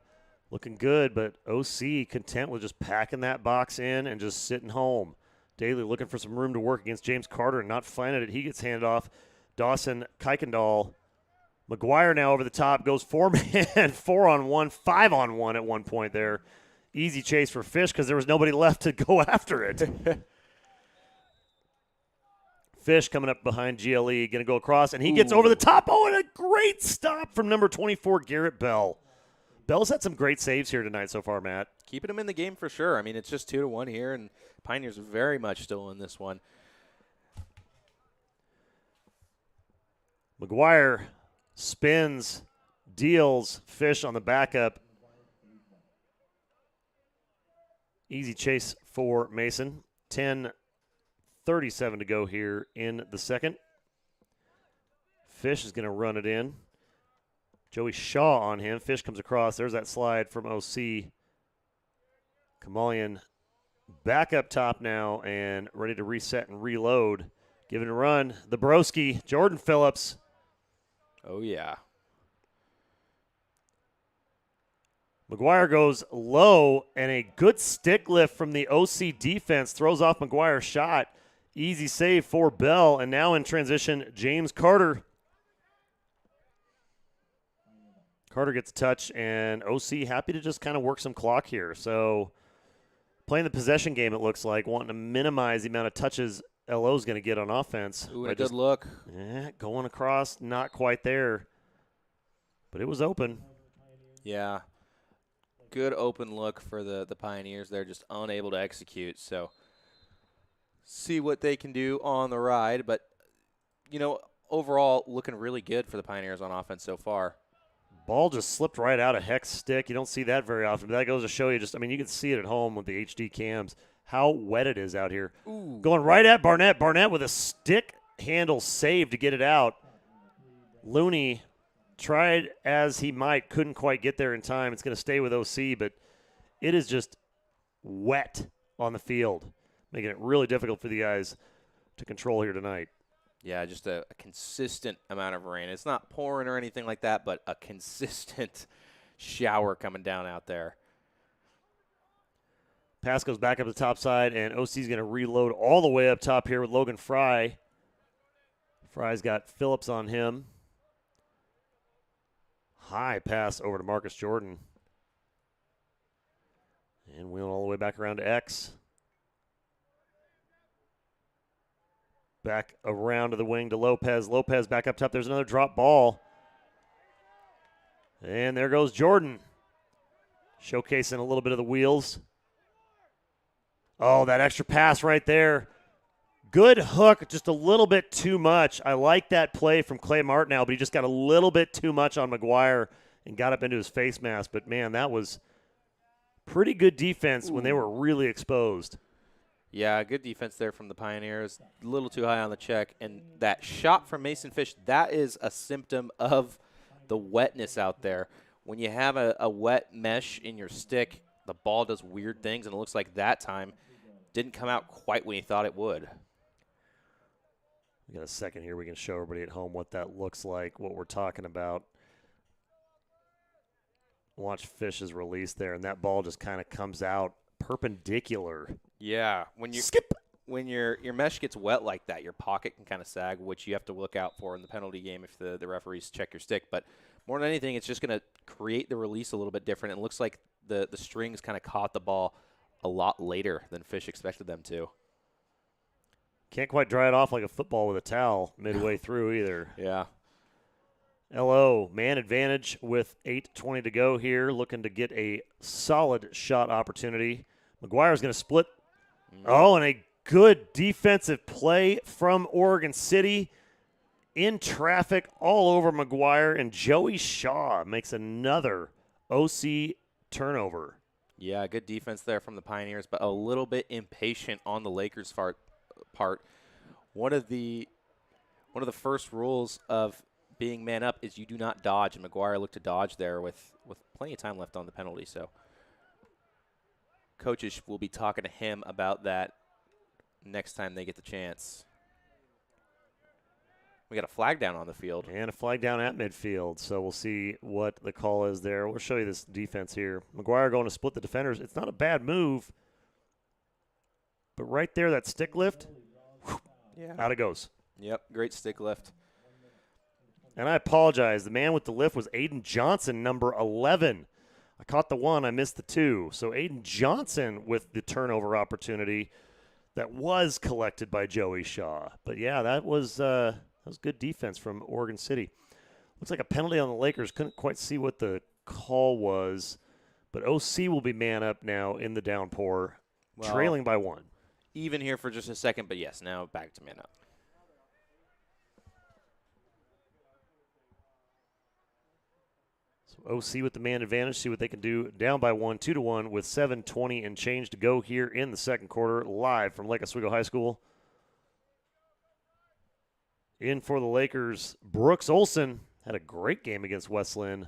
looking good, but OC content with just packing that box in and just sitting home. Daley looking for some room to work against James Carter and not finding it. He gets handed off. Dawson Kuykendall. Mcguire now over the top, goes 4-man, 4-on-1, 5-on-1 at one point there. Easy chase for Fish because there was nobody left to go after it. Fish coming up behind GLE, going to go across, and he gets over the top. Oh, and a great stop from number 24, Garrett Bell. Bell's had some great saves here tonight so far, Matt. Keeping him in the game for sure. I mean, it's just 2-1 here, and Pioneers are very much still in this one. Mcguire spins, deals, Fish on the backup. Easy chase for Mason. 10:37 to go here in the second. Fish is going to run it in. Joey Shaw on him. Fish comes across. There's that slide from OC. Kamalian back up top now and ready to reset and reload. Giving a run. The Broski, Jordan Phillips. Oh, yeah. Mcguire goes low, and a good stick lift from the OC defense throws off Mcguire's shot. Easy save for Bell, and now in transition, James Carter. Carter gets a touch, and OC happy to just kind of work some clock here. So playing the possession game, it looks like, wanting to minimize the amount of touches LO's going to get on offense. Ooh, a good look. Going across, not quite there. But it was open. Yeah. Good open look for the Pioneers. They're just unable to execute. So see what they can do on the ride. But, you know, overall, looking really good for the Pioneers on offense so far. Ball just slipped right out of Heck's stick. You don't see that very often. But that goes to show you just, I mean, you can see it at home with the HD cams, how wet it is out here. Ooh. Going right at Barnett. Barnett with a stick handle save to get it out. Looney tried as he might, couldn't quite get there in time. It's going to stay with OC, but it is just wet on the field, making it really difficult for the guys to control here tonight. Yeah, just a consistent amount of rain. It's not pouring or anything like that, but a consistent shower coming down out there. Pass goes back up the top side, and OC's going to reload all the way up top here with Logan Fry. Fry's got Phillips on him. High pass over to Marcus Jordan. And wheeling all the way back around to X. Back around to the wing to Lopez. Lopez back up top. There's another drop ball. And there goes Jordan. Showcasing a little bit of the wheels. Oh, that extra pass right there. Good hook, just a little bit too much. I like that play from Clay Martinell, but he just got a little bit too much on McGuire and got up into his face mask. But, man, that was pretty good defense when they were really exposed. Yeah, good defense there from the Pioneers. A little too high on the check. And that shot from Mason Fish, that is a symptom of the wetness out there. When you have a wet mesh in your stick, the ball does weird things, and it looks like that time didn't come out quite when he thought it would. We got a second here. We can show everybody at home what that looks like, what we're talking about. Watch Fish's release there, and that ball just kind of comes out perpendicular. Yeah, when you skip. When your mesh gets wet like that, your pocket can kind of sag, which you have to look out for in the penalty game if the referees check your stick. But more than anything, it's just going to create the release a little bit different. It looks like the strings kind of caught the ball a lot later than Fish expected them to. Can't quite dry it off like a football with a towel midway through either. Yeah. LO, man advantage with 8:20 to go here, looking to get a solid shot opportunity. McGuire's going to split. Oh, and a good defensive play from Oregon City. In traffic all over McGuire, and Joey Shaw makes another OC turnover. Yeah, good defense there from the Pioneers, but a little bit impatient on the Lakers' part. One of the first rules of being man up is you do not dodge, and McGuire looked to dodge there with plenty of time left on the penalty. So coaches will be talking to him about that next time they get the chance. We got a flag down on the field. And a flag down at midfield, so we'll see what the call is there. We'll show you this defense here. McGuire going to split the defenders. It's not a bad move, but right there, that stick lift, Yeah. out it goes. Yep, great stick lift. And I apologize. The man with the lift was Aiden Johnson, number 11. I caught the one. I missed the two. So Aiden Johnson with the turnover opportunity that was collected by Joey Shaw. But, yeah, that was good defense from Oregon City. Looks like a penalty on the Lakers. Couldn't quite see what the call was. But OC will be man up now in the downpour, trailing by one. Even here for just a second, but yes, now back to man up. So OC with the man advantage, see what they can do. Down by one, 2-1 with 7:20 and change to go here in the second quarter, live from Lake Oswego High School. In for the Lakers, Brooks Olson had a great game against West Lynn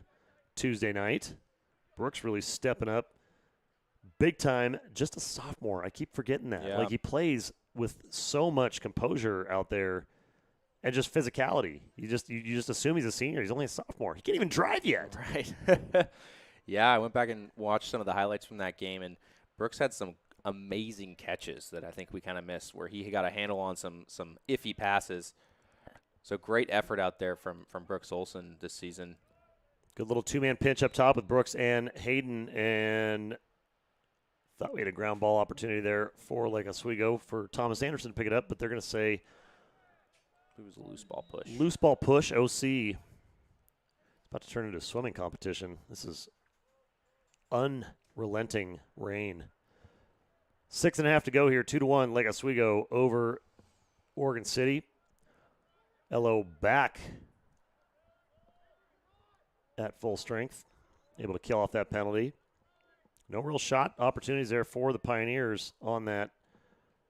Tuesday night. Brooks really stepping up big time. Just a sophomore. I keep forgetting that. Yeah. Like, he plays with so much composure out there and just physicality. You just assume he's a senior. He's only a sophomore. He can't even drive yet. Right. Yeah, I went back and watched some of the highlights from that game, and Brooks had some amazing catches that I think we kind of missed, where he got a handle on some iffy passes. So great effort out there from Brooks Olson this season. Good little two-man pinch up top with Brooks and Hayden, and thought we had a ground ball opportunity there for Lake Oswego for Thomas Anderson to pick it up, but they're going to say it was a loose ball push. Loose ball push, OC. It's about to turn into a swimming competition. This is unrelenting rain. 6.5 to go here, 2-1, Lake Oswego over Oregon City. LO back at full strength, able to kill off that penalty. No real shot opportunities there for the Pioneers on that.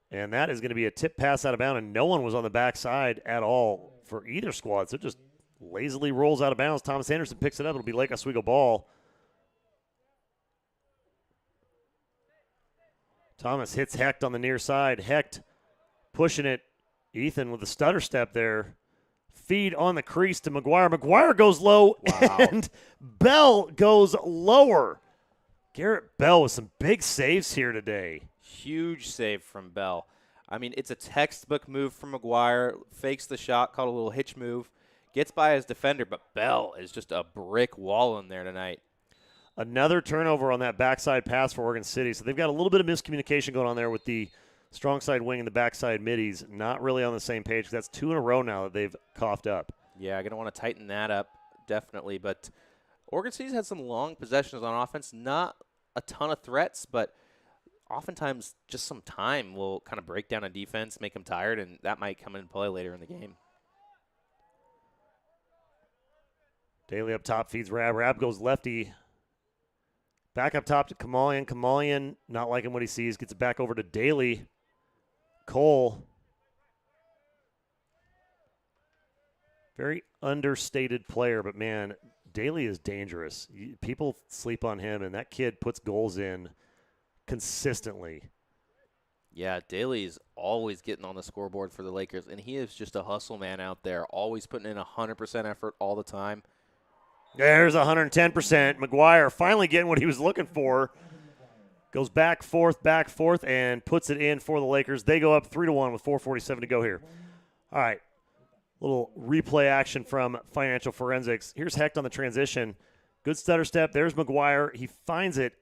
And that is going to be a tip pass out of bounds, and no one was on the backside at all for either squad. So it just lazily rolls out of bounds. Thomas Anderson picks it up. It'll be Lake Oswego ball. Thomas hits Hecht on the near side. Hecht pushing it. Ethan with the stutter step there. Feed on the crease to McGuire. McGuire goes low, and Bell goes lower. Garrett Bell with some big saves here today. Huge save from Bell. I mean, it's a textbook move from McGuire. Fakes the shot, called a little hitch move. Gets by his defender, but Bell is just a brick wall in there tonight. Another turnover on that backside pass for Oregon City. So they've got a little bit of miscommunication going on there with the strong side wing and the backside middies. Not really on the same page. That's 2 in a row now that they've coughed up. Yeah, going to want to tighten that up, definitely. But Oregon City's had some long possessions on offense. Not a ton of threats, but oftentimes just some time will kind of break down a defense, make them tired, and that might come into play later in the game. Daley up top feeds Rab. Rab goes lefty. Back up top to Kamalian. Kamalian not liking what he sees. Gets it back over to Daley. Cole. Very understated player, but man, Daley is dangerous. People sleep on him, and that kid puts goals in consistently. Yeah, Daley's always getting on the scoreboard for the Lakers, and he is just a hustle man out there, always putting in 100% effort all the time. There's 110%. Mcguire finally getting what he was looking for. Goes back, forth, and puts it in for the Lakers. They go up 3-1 with 4:47 to go here. All right. Little replay action from Financial Forensics. Here's Hecht on the transition. Good stutter step. There's Mcguire. He finds it.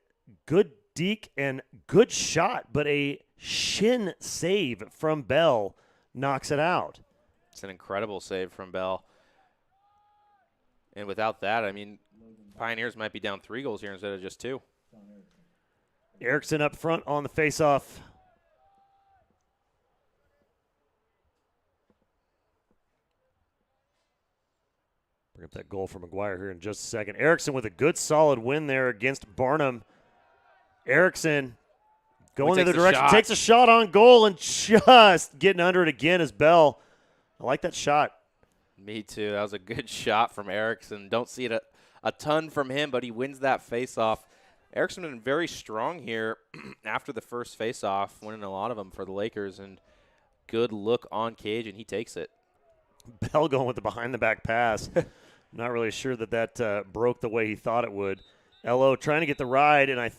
Good deke and good shot, but a shin save from Bell knocks it out. It's an incredible save from Bell. And without that, I mean, Pioneers might be down 3 goals here instead of just 2. Erickson up front on the faceoff. Bring up that goal for Mcguire here in just a second. Erickson with a good solid win there against Barnum. Erickson going the other direction. Takes a shot on goal and just getting under it again is Bell. I like that shot. Me too. That was a good shot from Erickson. Don't see it a ton from him, but he wins that faceoff. Erickson been very strong here after the first faceoff, winning a lot of them for the Lakers, and good look on cage, and he takes it. Bell going with the behind-the-back pass. Not really sure that broke the way he thought it would. Elo trying to get the ride, and I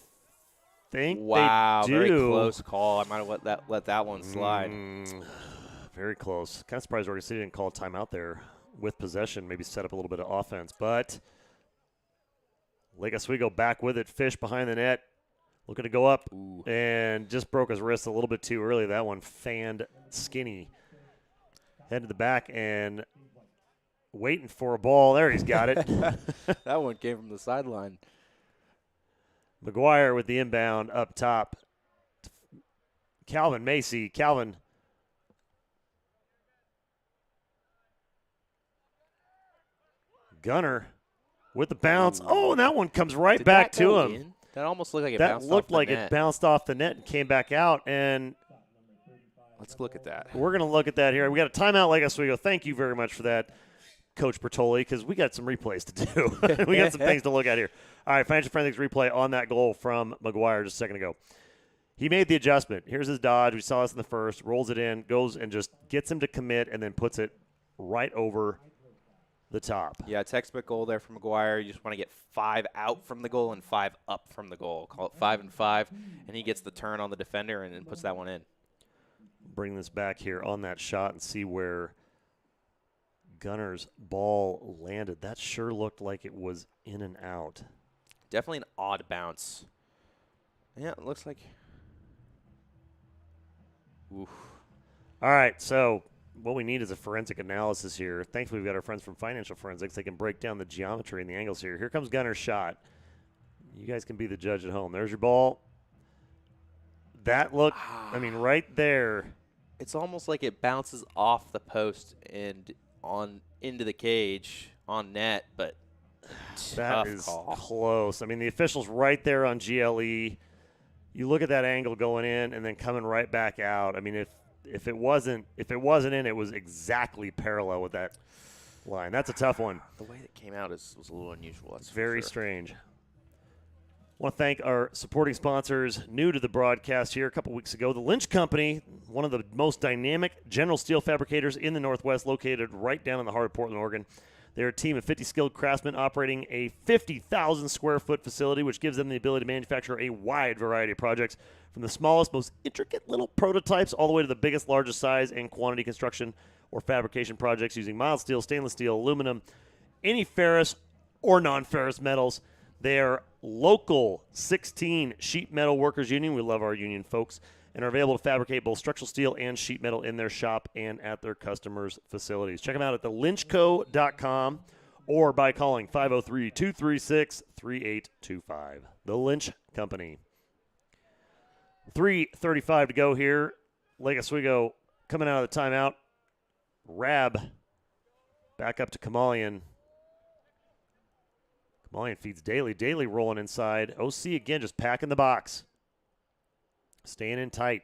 think they do. Very close call. I might have let that one slide. Very close. Kind of surprised Oregon City didn't call a timeout there with possession, maybe set up a little bit of offense. But Lake Oswego back with it. Fish behind the net. Looking to go up. Ooh. And just broke his wrist a little bit too early. That one fanned Skinny. Head to the back and waiting for a ball. There, he's got it. That one came from the sideline. Mcguire with the inbound up top. Calvin Macy. Calvin. Gunner with the bounce. Ooh. Oh, and that one comes right Did back that to go him. in? That almost looked like it that bounced looked off like the net. It bounced off the net and came back out. And let's look at that. We're going to look at that here. We got a timeout, Lake Oswego. Thank you very much for that, Coach Bertoli, because we got some replays to do. We got some things to look at here. All right, Financial Forensics replay on that goal from Mcguire just a second ago. He made the adjustment. Here's his dodge. We saw this in the first. Rolls it in, goes and just gets him to commit, and then puts it right over the top. Yeah, textbook goal there from Mcguire. You just want to get 5 out from the goal and 5 up from the goal. Call it 5 and 5, and he gets the turn on the defender and then puts that one in. Bring this back here on that shot and see where Gunner's ball landed. That sure looked like it was in and out. Definitely an odd bounce. Yeah, it looks like. Oof. All right, so what we need is a forensic analysis here. Thankfully, we've got our friends from Financial Forensics. They can break down the geometry and the angles here. Here comes Gunner's shot. You guys can be the judge at home. There's your ball. That looked, I mean, right there. It's almost like it bounces off the post and on into the cage on net, but that is close. I mean, the official's right there on GLE. You look at that angle going in and then coming right back out. I mean, if it wasn't in, it was exactly parallel with that line. That's a tough one. The way it came out was a little unusual. It's very strange. I want to thank our supporting sponsors, new to the broadcast here a couple weeks ago. The Lynch Company, one of the most dynamic general steel fabricators in the Northwest, located right down in the heart of Portland, Oregon. They're a team of 50 skilled craftsmen operating a 50,000 square foot facility, which gives them the ability to manufacture a wide variety of projects, from the smallest, most intricate little prototypes all the way to the biggest, largest size and quantity construction or fabrication projects using mild steel, stainless steel, aluminum, any ferrous or non-ferrous metals. They're local 16 sheet metal workers union. We love our union folks, and are available to fabricate both structural steel and sheet metal in their shop and at their customers' facilities. Check them out at thelynchco.com or by calling 503-236-3825. The Lynch Company. 3:35 to go here. Lake Oswego coming out of the timeout. Rab back up to Kamalian. Kamalian feeds Daley. Daley rolling inside. OC again just packing the box. Staying in tight.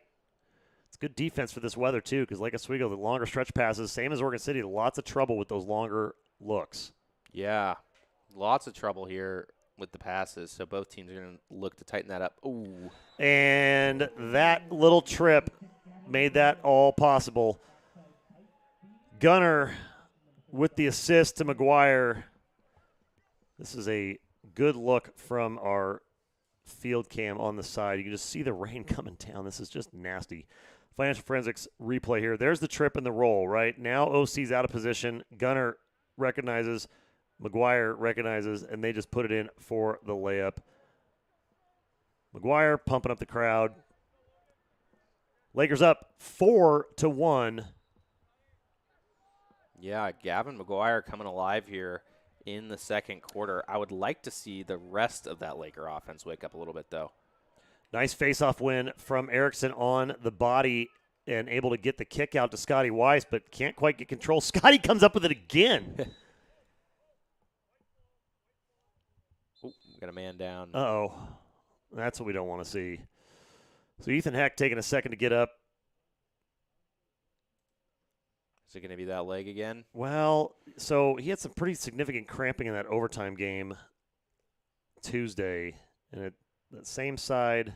It's good defense for this weather, too, because Lake Oswego, the longer stretch passes, same as Oregon City, lots of trouble with those longer looks. Yeah, lots of trouble here with the passes, so both teams are going to look to tighten that up. Ooh. And that little trip made that all possible. Gunner with the assist to McGuire. This is a good look from our field cam on the side. You can just see the rain coming down. This is just nasty. Financial Forensics replay here. There's the trip and the roll, right? Now OC's out of position. Gunner recognizes. McGuire recognizes, and they just put it in for the layup. McGuire pumping up the crowd. Lakers up 4-1. Yeah, Gavin Mcguire coming alive here in the second quarter. I would like to see the rest of that Laker offense wake up a little bit, though. Nice face-off win from Erickson on the body and able to get the kick out to Scotty Weiss, but can't quite get control. Scotty comes up with it again. Ooh, got a man down. Uh-oh. That's what we don't want to see. So Ethan Heck taking a second to get up. Is it going to be that leg again? Well, so he had some pretty significant cramping in that overtime game Tuesday. And that same side.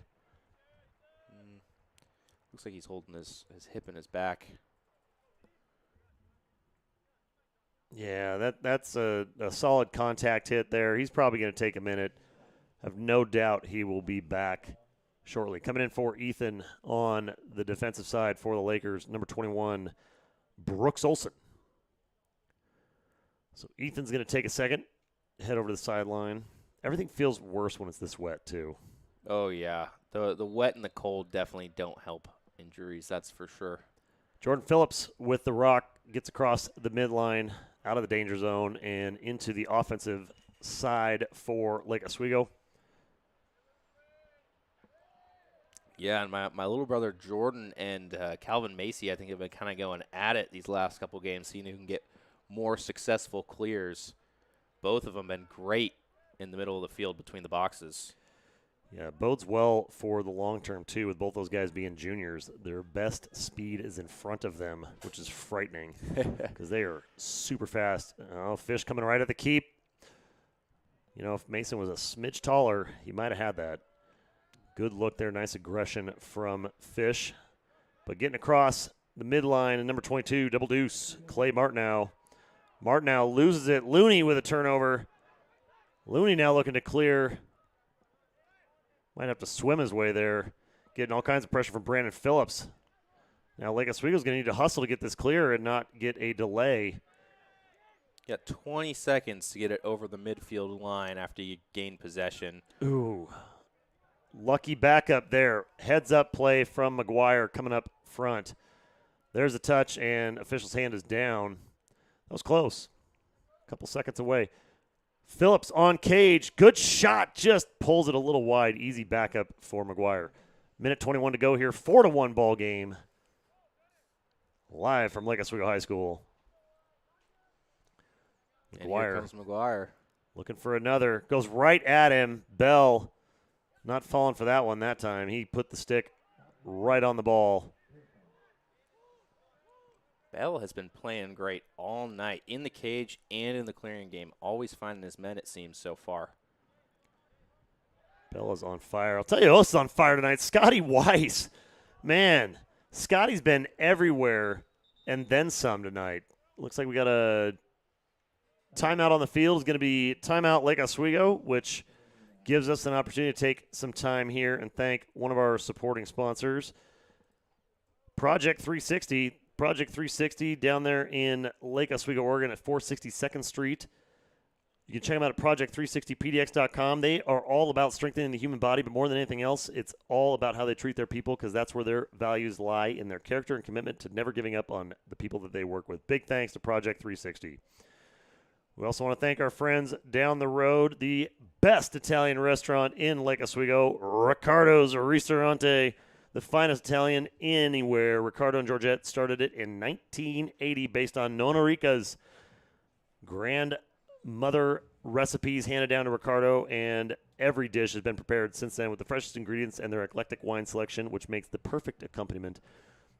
Looks like he's holding his hip in his back. Yeah, that's a solid contact hit there. He's probably going to take a minute. I have no doubt he will be back shortly. Coming in for Ethan on the defensive side for the Lakers, number 21, Brooks Olsen. So Ethan's going to take a second, head over to the sideline. Everything feels worse when it's this wet, too. Oh, yeah. The wet and the cold definitely don't help injuries, that's for sure. Jordan Phillips with the rock gets across the midline, out of the danger zone, and into the offensive side for Lake Oswego. Yeah, and my little brother Jordan and Calvin Macy, I think, have been kind of going at it these last couple games, seeing who can get more successful clears. Both of them been great in the middle of the field between the boxes. Yeah, bodes well for the long term, too, with both those guys being juniors. Their best speed is in front of them, which is frightening because they are super fast. Oh, Fish coming right at the keep. You know, if Mason was a smidge taller, he might have had that. Good look there. Nice aggression from Fish. But getting across the midline, and number 22, double deuce, Clay Martineau. Martineau loses it. Looney with a turnover. Looney now looking to clear. Might have to swim his way there. Getting all kinds of pressure from Brandon Phillips. Now Lake Oswego's going to need to hustle to get this clear and not get a delay. You got 20 seconds to get it over the midfield line after you gain possession. Ooh. Lucky backup there. Heads up play from McGuire coming up front. There's a touch, and official's hand is down. That was close. A couple seconds away. Phillips on cage. Good shot. Just pulls it a little wide. Easy backup for McGuire. Minute 21 to go here. 4-1 ball game. Live from Lake Oswego High School. And here comes McGuire. Looking for another. Goes right at him. Bell not falling for that one that time. He put the stick right on the ball. Bell has been playing great all night in the cage and in the clearing game. Always finding his men, it seems, so far. Bell is on fire. I'll tell you who else is on fire tonight. Scotty Weiss. Man, Scotty's been everywhere and then some tonight. Looks like we got a timeout on the field. It's going to be timeout Lake Oswego, which gives us an opportunity to take some time here and thank one of our supporting sponsors, Project 360. Project 360 down there in Lake Oswego, Oregon at 462nd Street. You can check them out at project360pdx.com. They are all about strengthening the human body, but more than anything else, it's all about how they treat their people because that's where their values lie in their character and commitment to never giving up on the people that they work with. Big thanks to Project 360. We also want to thank our friends down the road, the best Italian restaurant in Lake Oswego, Riccardo's Ristorante. the finest Italian anywhere. Ricardo and Georgette started it in 1980 based on Nonna Rica's grandmother recipes handed down to Ricardo, and every dish has been prepared since then with the freshest ingredients and their eclectic wine selection, which makes the perfect accompaniment.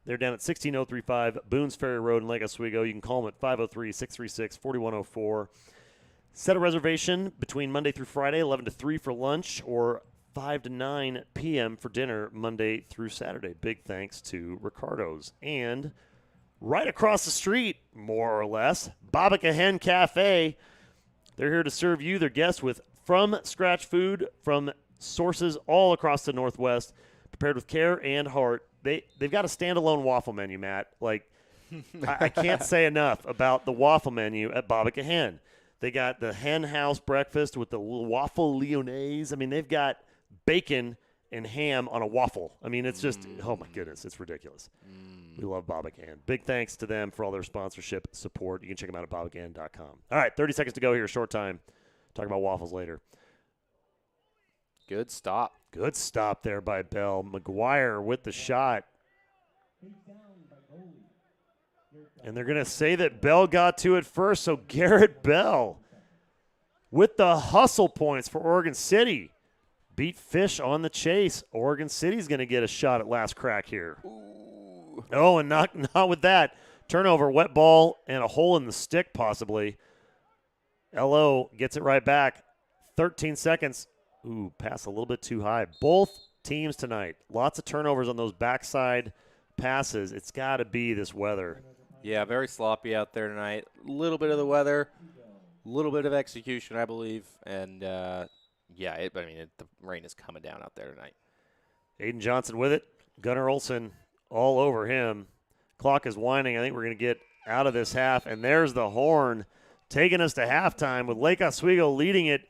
They're down at 16035 Boones Ferry Road in Lake Oswego. You can call them at 503-636-4104. Set a reservation between Monday through Friday, 11 to 3 for lunch, or 5 to 9 p.m. for dinner Monday through Saturday. Big thanks to Ricardo's. And right across the street, more or less, Babika Hen Cafe. They're here to serve you, their guests, with from-scratch food from sources all across the Northwest, prepared with care and heart. They've got a standalone waffle menu, Matt. Like, I can't say enough about the waffle menu at Babika Hen. They got the hen house breakfast with the waffle lyonnaise. I mean, they've got bacon and ham on a waffle. I mean, it's just, oh my goodness, it's ridiculous. We love Babika Hen. Big thanks to them for all their sponsorship support. You can check them out at babikahen.com. All right, 30 seconds to go here, short time. Talk about waffles later. Good stop. Good stop there by Bell. Mcguire with the shot. And they're going to say that Bell got to it first, so Garrett Bell with the hustle points for Oregon City. Beat Fish on the chase. Oregon City's going to get a shot at last crack here. Ooh. Oh, and not with that. Turnover, wet ball, and a hole in the stick possibly. LO gets it right back. 13 seconds. Ooh, pass a little bit too high. Both teams tonight. Lots of turnovers on those backside passes. It's got to be this weather. Yeah, very sloppy out there tonight. A little bit of the weather, a little bit of execution, I believe. And, the rain is coming down out there tonight. Aiden Johnson with it. Gunnar Olsen all over him. Clock is winding. I think we're going to get out of this half. And there's the horn taking us to halftime with Lake Oswego leading it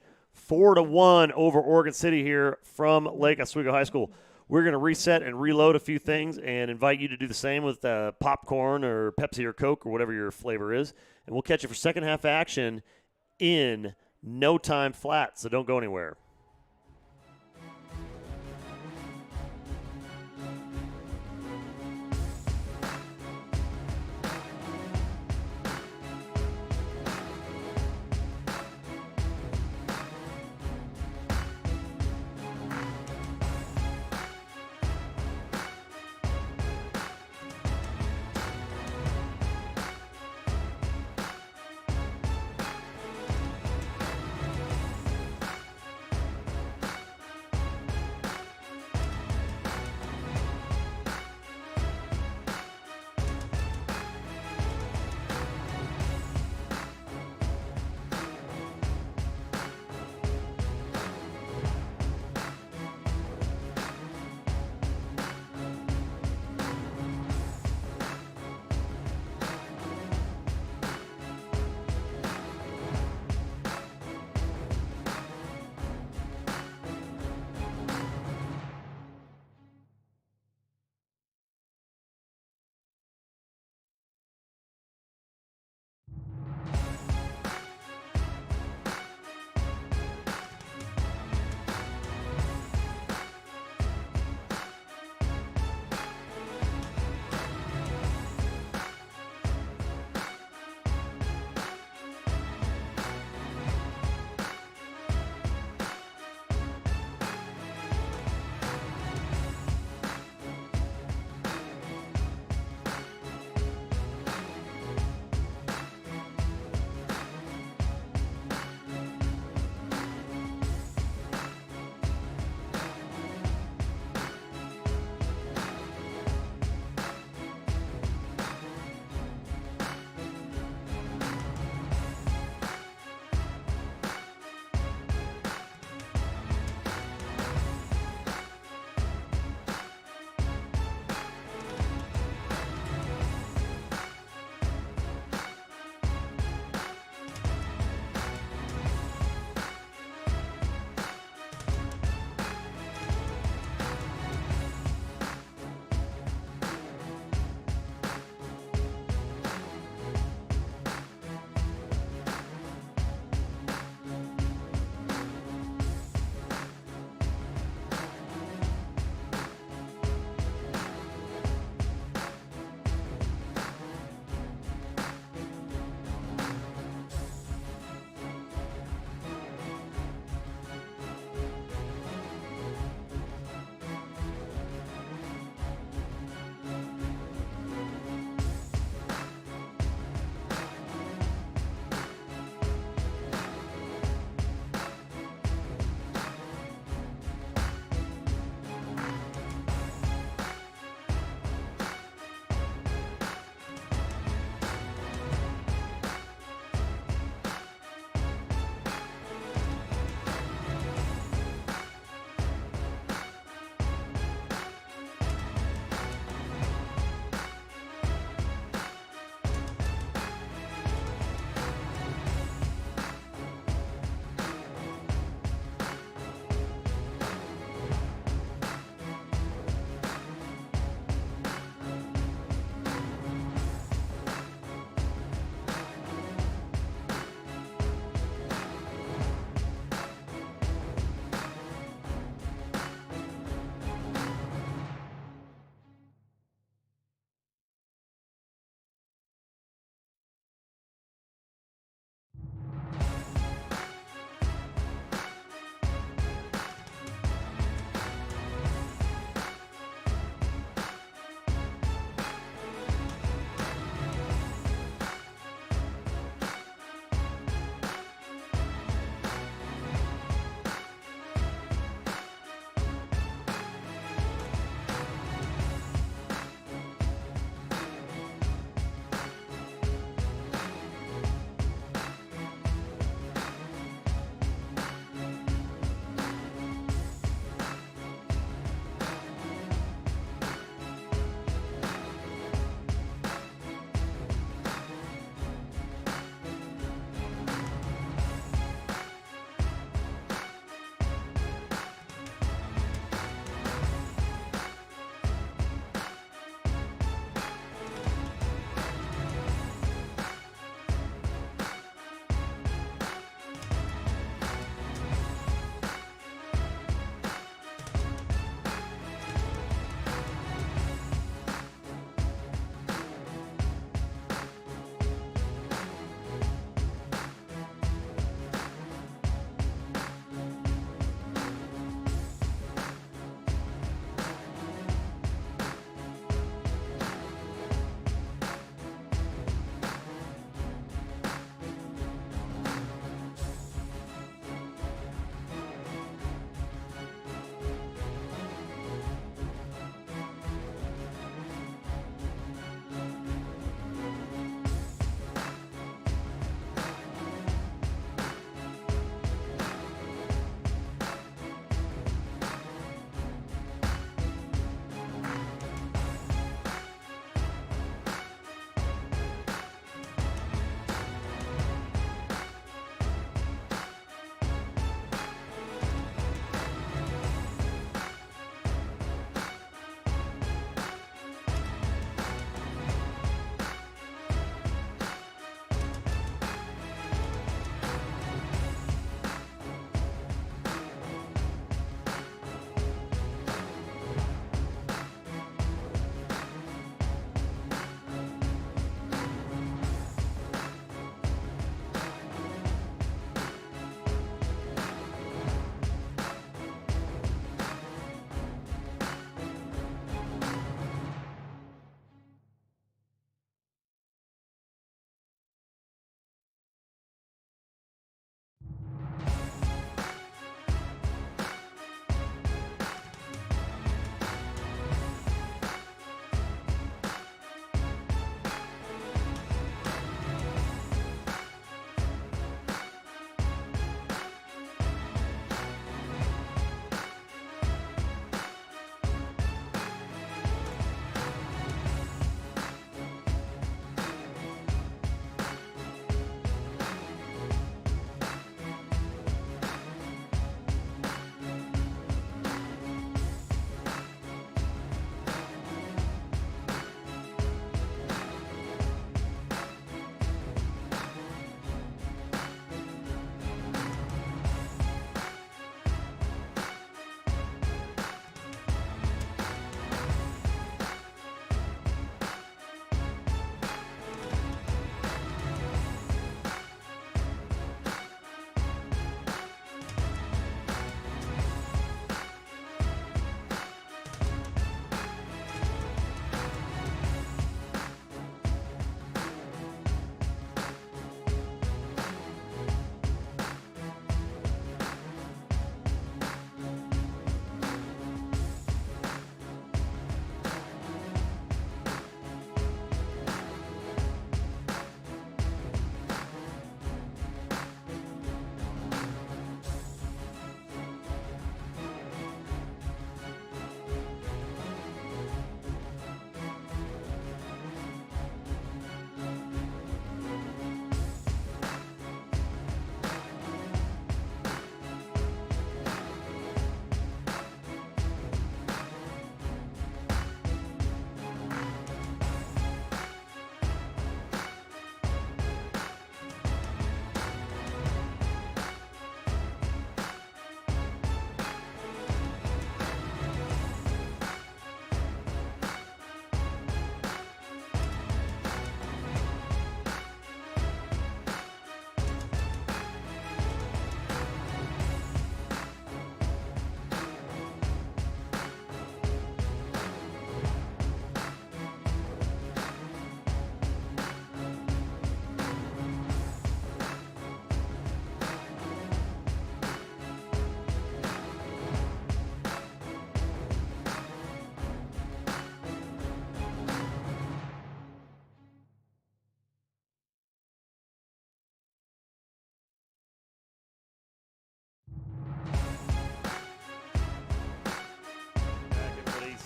4-1 over Oregon City here from Lake Oswego High School. We're going to reset and reload a few things and invite you to do the same with popcorn or Pepsi or Coke or whatever your flavor is. And we'll catch you for second half action in no time flat, so don't go anywhere.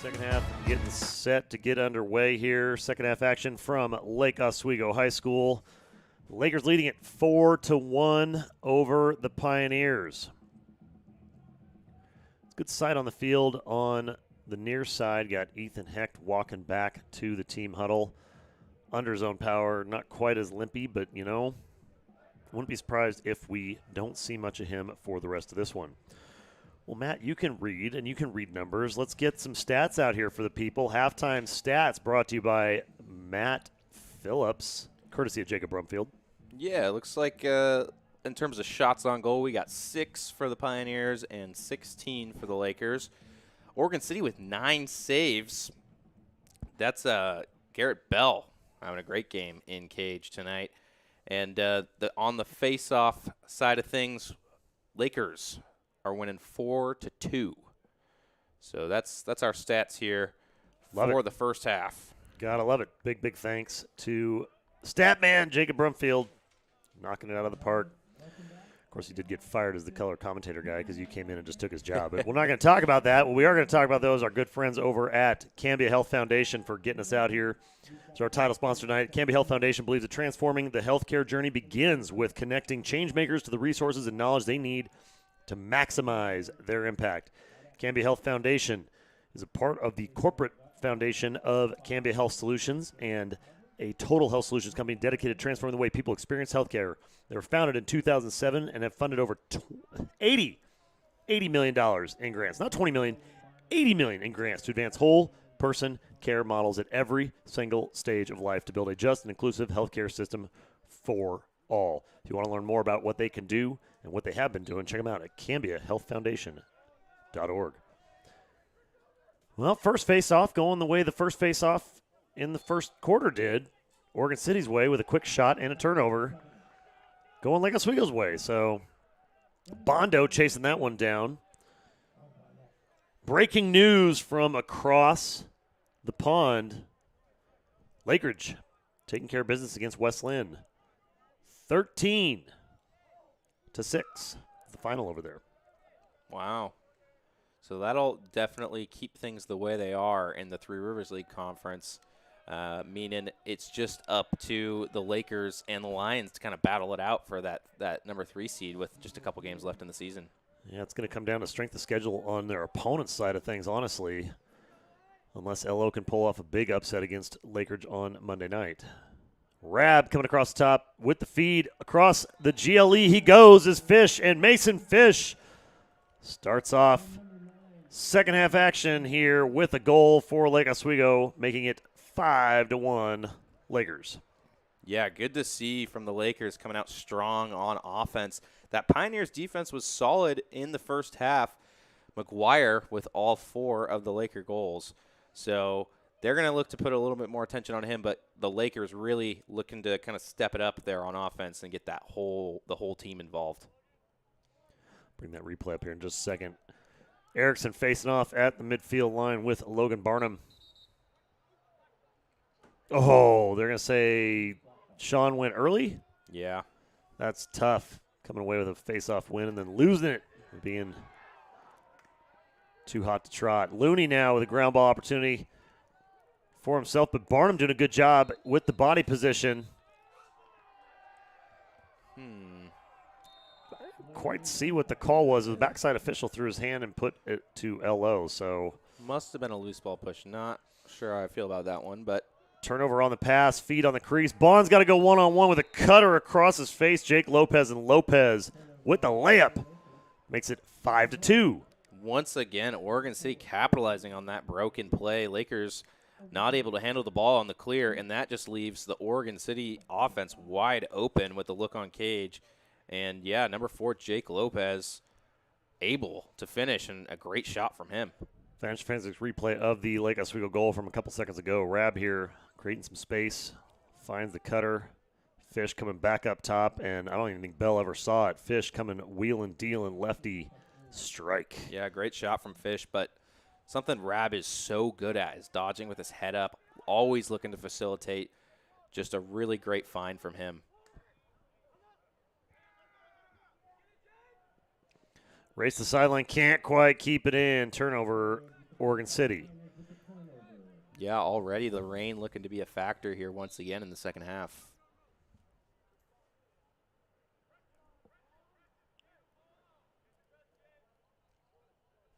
Second half getting set to get underway here. Second half action from Lake Oswego High School. Lakers leading it 4-1 over the Pioneers. It's good sight on the field on the near side. Got Ethan Hecht walking back to the team huddle. Under zone power, not quite as limpy, but you know, wouldn't be surprised if we don't see much of him for the rest of this one. Well, Matt, you can read, and you can read numbers. Let's get some stats out here for the people. Halftime stats brought to you by Matt Phillips, courtesy of Jacob Brumfield. Yeah, it looks like in terms of shots on goal, we got 6 for the Pioneers and 16 for the Lakers. Oregon City with 9 saves. That's Garrett Bell having a great game in cage tonight. And on the face-off side of things, Lakers are winning 4-2. So that's our stats here for the first half. Gotta love it. Big thanks to Statman Jacob Brumfield, knocking it out of the park. Of course, he did get fired as the color commentator guy because you came in and just took his job. But we're not going to talk about that. What we are going to talk about, though, is our good friends over at Cambia Health Foundation for getting us out here. It's our title sponsor tonight. Cambia Health Foundation believes that transforming the healthcare journey begins with connecting change makers to the resources and knowledge they need to maximize their impact. Cambia Health Foundation is a part of the corporate foundation of Cambia Health Solutions and a total health solutions company dedicated to transforming the way people experience healthcare. They were founded in 2007 and have funded over $80 million in grants. Not $20 million, $80 million in grants to advance whole person care models at every single stage of life to build a just and inclusive healthcare system for all. If you want to learn more about what they can do and what they have been doing, check them out at CambiaHealthFoundation.org. Well, first face-off going the way the first face-off in the first quarter did. Oregon City's way with a quick shot and a turnover. Going Lake Oswego's way. So Bondo chasing that one down. Breaking news from across the pond. Lakeridge taking care of business against West Lynn. 13-6. The final over there. Wow. So that'll definitely keep things the way they are in the Three Rivers League Conference, meaning it's just up to the Lakers and the Lions to kind of battle it out for that number 3 seed with just a couple games left in the season. Yeah, it's going to come down to strength of schedule on their opponent's side of things, honestly, unless LO can pull off a big upset against Lakeridge on Monday night. Rab coming across the top with the feed. Across the GLE he goes as Fish, and Mason Fish starts off second half action here with a goal for Lake Oswego, making it 5-1 Lakers. Yeah, good to see from the Lakers coming out strong on offense. That Pioneers defense was solid in the first half. Mcguire with all 4 of the Laker goals. So they're going to look to put a little bit more attention on him, but the Lakers really looking to kind of step it up there on offense and get the whole team involved. Bring that replay up here in just a second. Erickson facing off at the midfield line with Logan Barnum. Oh, they're going to say Sean went early? Yeah. That's tough. Coming away with a face-off win and then losing it. Being too hot to trot. Looney now with a ground ball opportunity for himself, but Barnum doing a good job with the body position. Quite see what the call was. The backside official threw his hand and put it to LO. So must have been a loose ball push. Not sure how I feel about that one, but turnover on the pass, feed on the crease. Bond's got to go one-on-one with a cutter across his face. Jake Lopez, and Lopez with the layup makes it 5-2. Once again, Oregon City capitalizing on that broken play. Lakers not able to handle the ball on the clear, and that just leaves the Oregon City offense wide open with the look on cage. And, yeah, number 4, Jake Lopez, able to finish, and a great shot from him. Fantastic replay of the Lake Oswego goal from a couple seconds ago. Rab here creating some space, finds the cutter. Fish coming back up top, and I don't even think Bell ever saw it. Fish coming wheeling, dealing, lefty strike. Yeah, great shot from Fish, but something Rab is so good at is dodging with his head up, always looking to facilitate. Just a really great find from him. Race the sideline, can't quite keep it in. Turnover, Oregon City. Yeah, already the rain looking to be a factor here once again in the second half.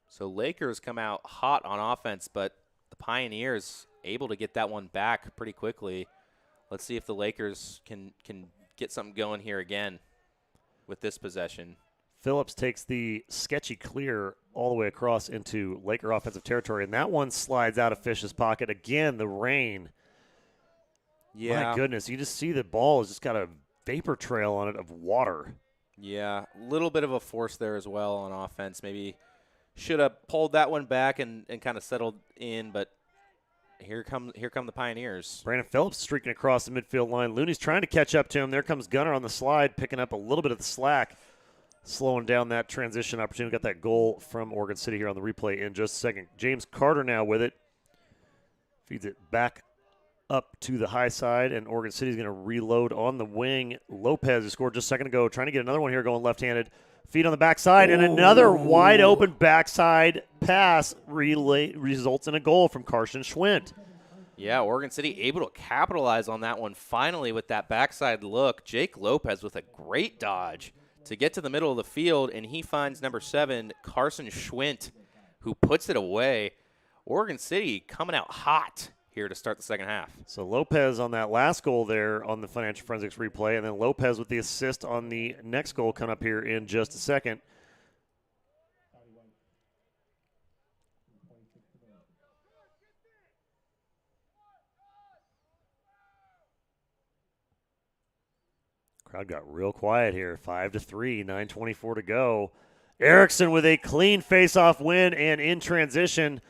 So Lakers come out hot on offense, but the Pioneers able to get that one back pretty quickly. Let's see if the Lakers can get something going here again with this possession. Phillips takes the sketchy clear all the way across into Laker offensive territory, and that one slides out of Fish's pocket. Again, the rain. Yeah. My goodness, you just see the ball has just got a vapor trail on it of water. Yeah, a little bit of a force there as well on offense. Maybe should have pulled that one back and kind of settled in, but here come the Pioneers. Brandon Phillips streaking across the midfield line. Looney's trying to catch up to him. There comes Gunner on the slide, picking up a little bit of the slack, slowing down that transition opportunity. Got that goal from Oregon City here on the replay in just a second. James Carter now with it. Feeds it back up to the high side, and Oregon City's going to reload on the wing. Lopez, who scored just a second ago, trying to get another one here going left-handed. Feet on the backside, and another wide-open backside pass results in a goal from Carson Schwint. Yeah, Oregon City able to capitalize on that one finally with that backside look. Jake Lopez with a great dodge to get to the middle of the field, and he finds number 7, Carson Schwint, who puts it away. Oregon City coming out hot here to start the second half. So Lopez on that last goal there on the Financial Forensics replay, and then Lopez with the assist on the next goal coming up here in just a second. Crowd got real quiet here. 5-3, 9:24 to go. Erickson with a clean face-off win and in transition.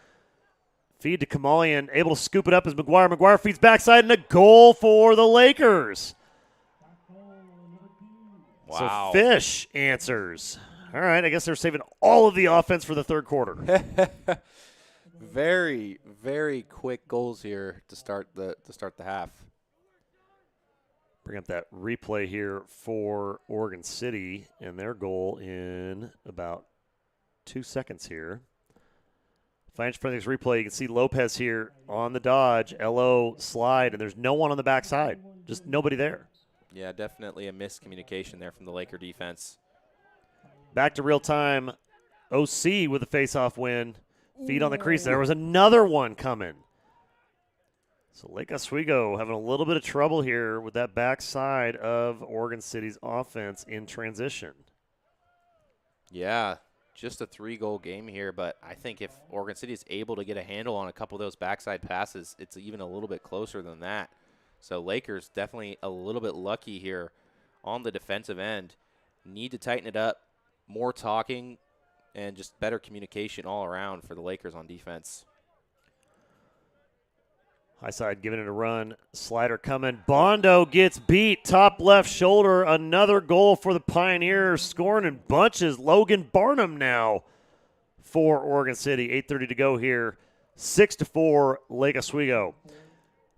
Feed to Kamalian, able to scoop it up as Mcguire. Mcguire feeds backside and a goal for the Lakers. Wow. So Fish answers. All right, I guess they're saving all of the offense for the third quarter. Very, very quick goals here to start the half. Bring up that replay here for Oregon City and their goal in about 2 seconds here. Financial Forensics replay, you can see Lopez here on the dodge, LO slide, and there's no one on the backside. Just nobody there. Yeah, definitely a miscommunication there from the Laker defense. Back to real time. OC with a face-off win. Feet on the crease. There was another one coming. So Lake Oswego having a little bit of trouble here with that backside of Oregon City's offense in transition. Yeah, just a 3-goal game here, but I think if Oregon City is able to get a handle on a couple of those backside passes, it's even a little bit closer than that. So Lakers definitely a little bit lucky here on the defensive end. Need to tighten it up, more talking, and just better communication all around for the Lakers on defense. High side giving it a run. Slider coming. Bondo gets beat. Top left shoulder. Another goal for the Pioneers. Scoring in bunches. Logan Barnum now for Oregon City. 8:30 to go here. 6-4 Lake Oswego.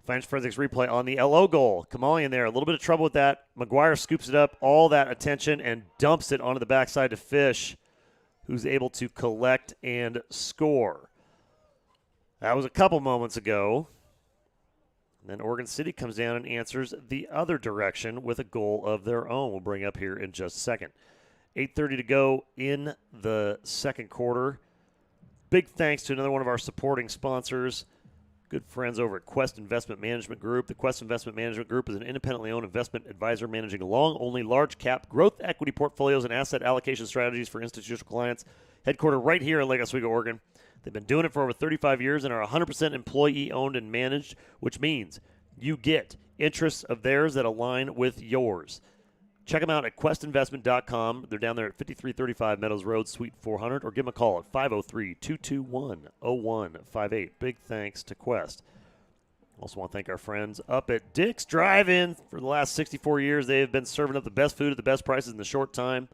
Financial Forensics replay on the LO goal. Kamalian there. A little bit of trouble with that. Mcguire scoops it up. All that attention and dumps it onto the backside to Fish, who's able to collect and score. That was a couple moments ago. And then Oregon City comes down and answers the other direction with a goal of their own. We'll bring up here in just a second. 8:30 to go in the second quarter. Big thanks to another one of our supporting sponsors, good friends over at Quest Investment Management Group. The Quest Investment Management Group is an independently owned investment advisor managing long-only large-cap growth equity portfolios and asset allocation strategies for institutional clients, headquartered right here in Lake Oswego, Oregon. They've been doing it for over 35 years and are 100% employee-owned and managed, which means you get interests of theirs that align with yours. Check them out at questinvestment.com. They're down there at 5335 Meadows Road, Suite 400, or give them a call at 503-221-0158. Big thanks to Quest. Also want to thank our friends up at Dick's Drive-In. For the last 64 years, they have been serving up the best food at the best prices in the short time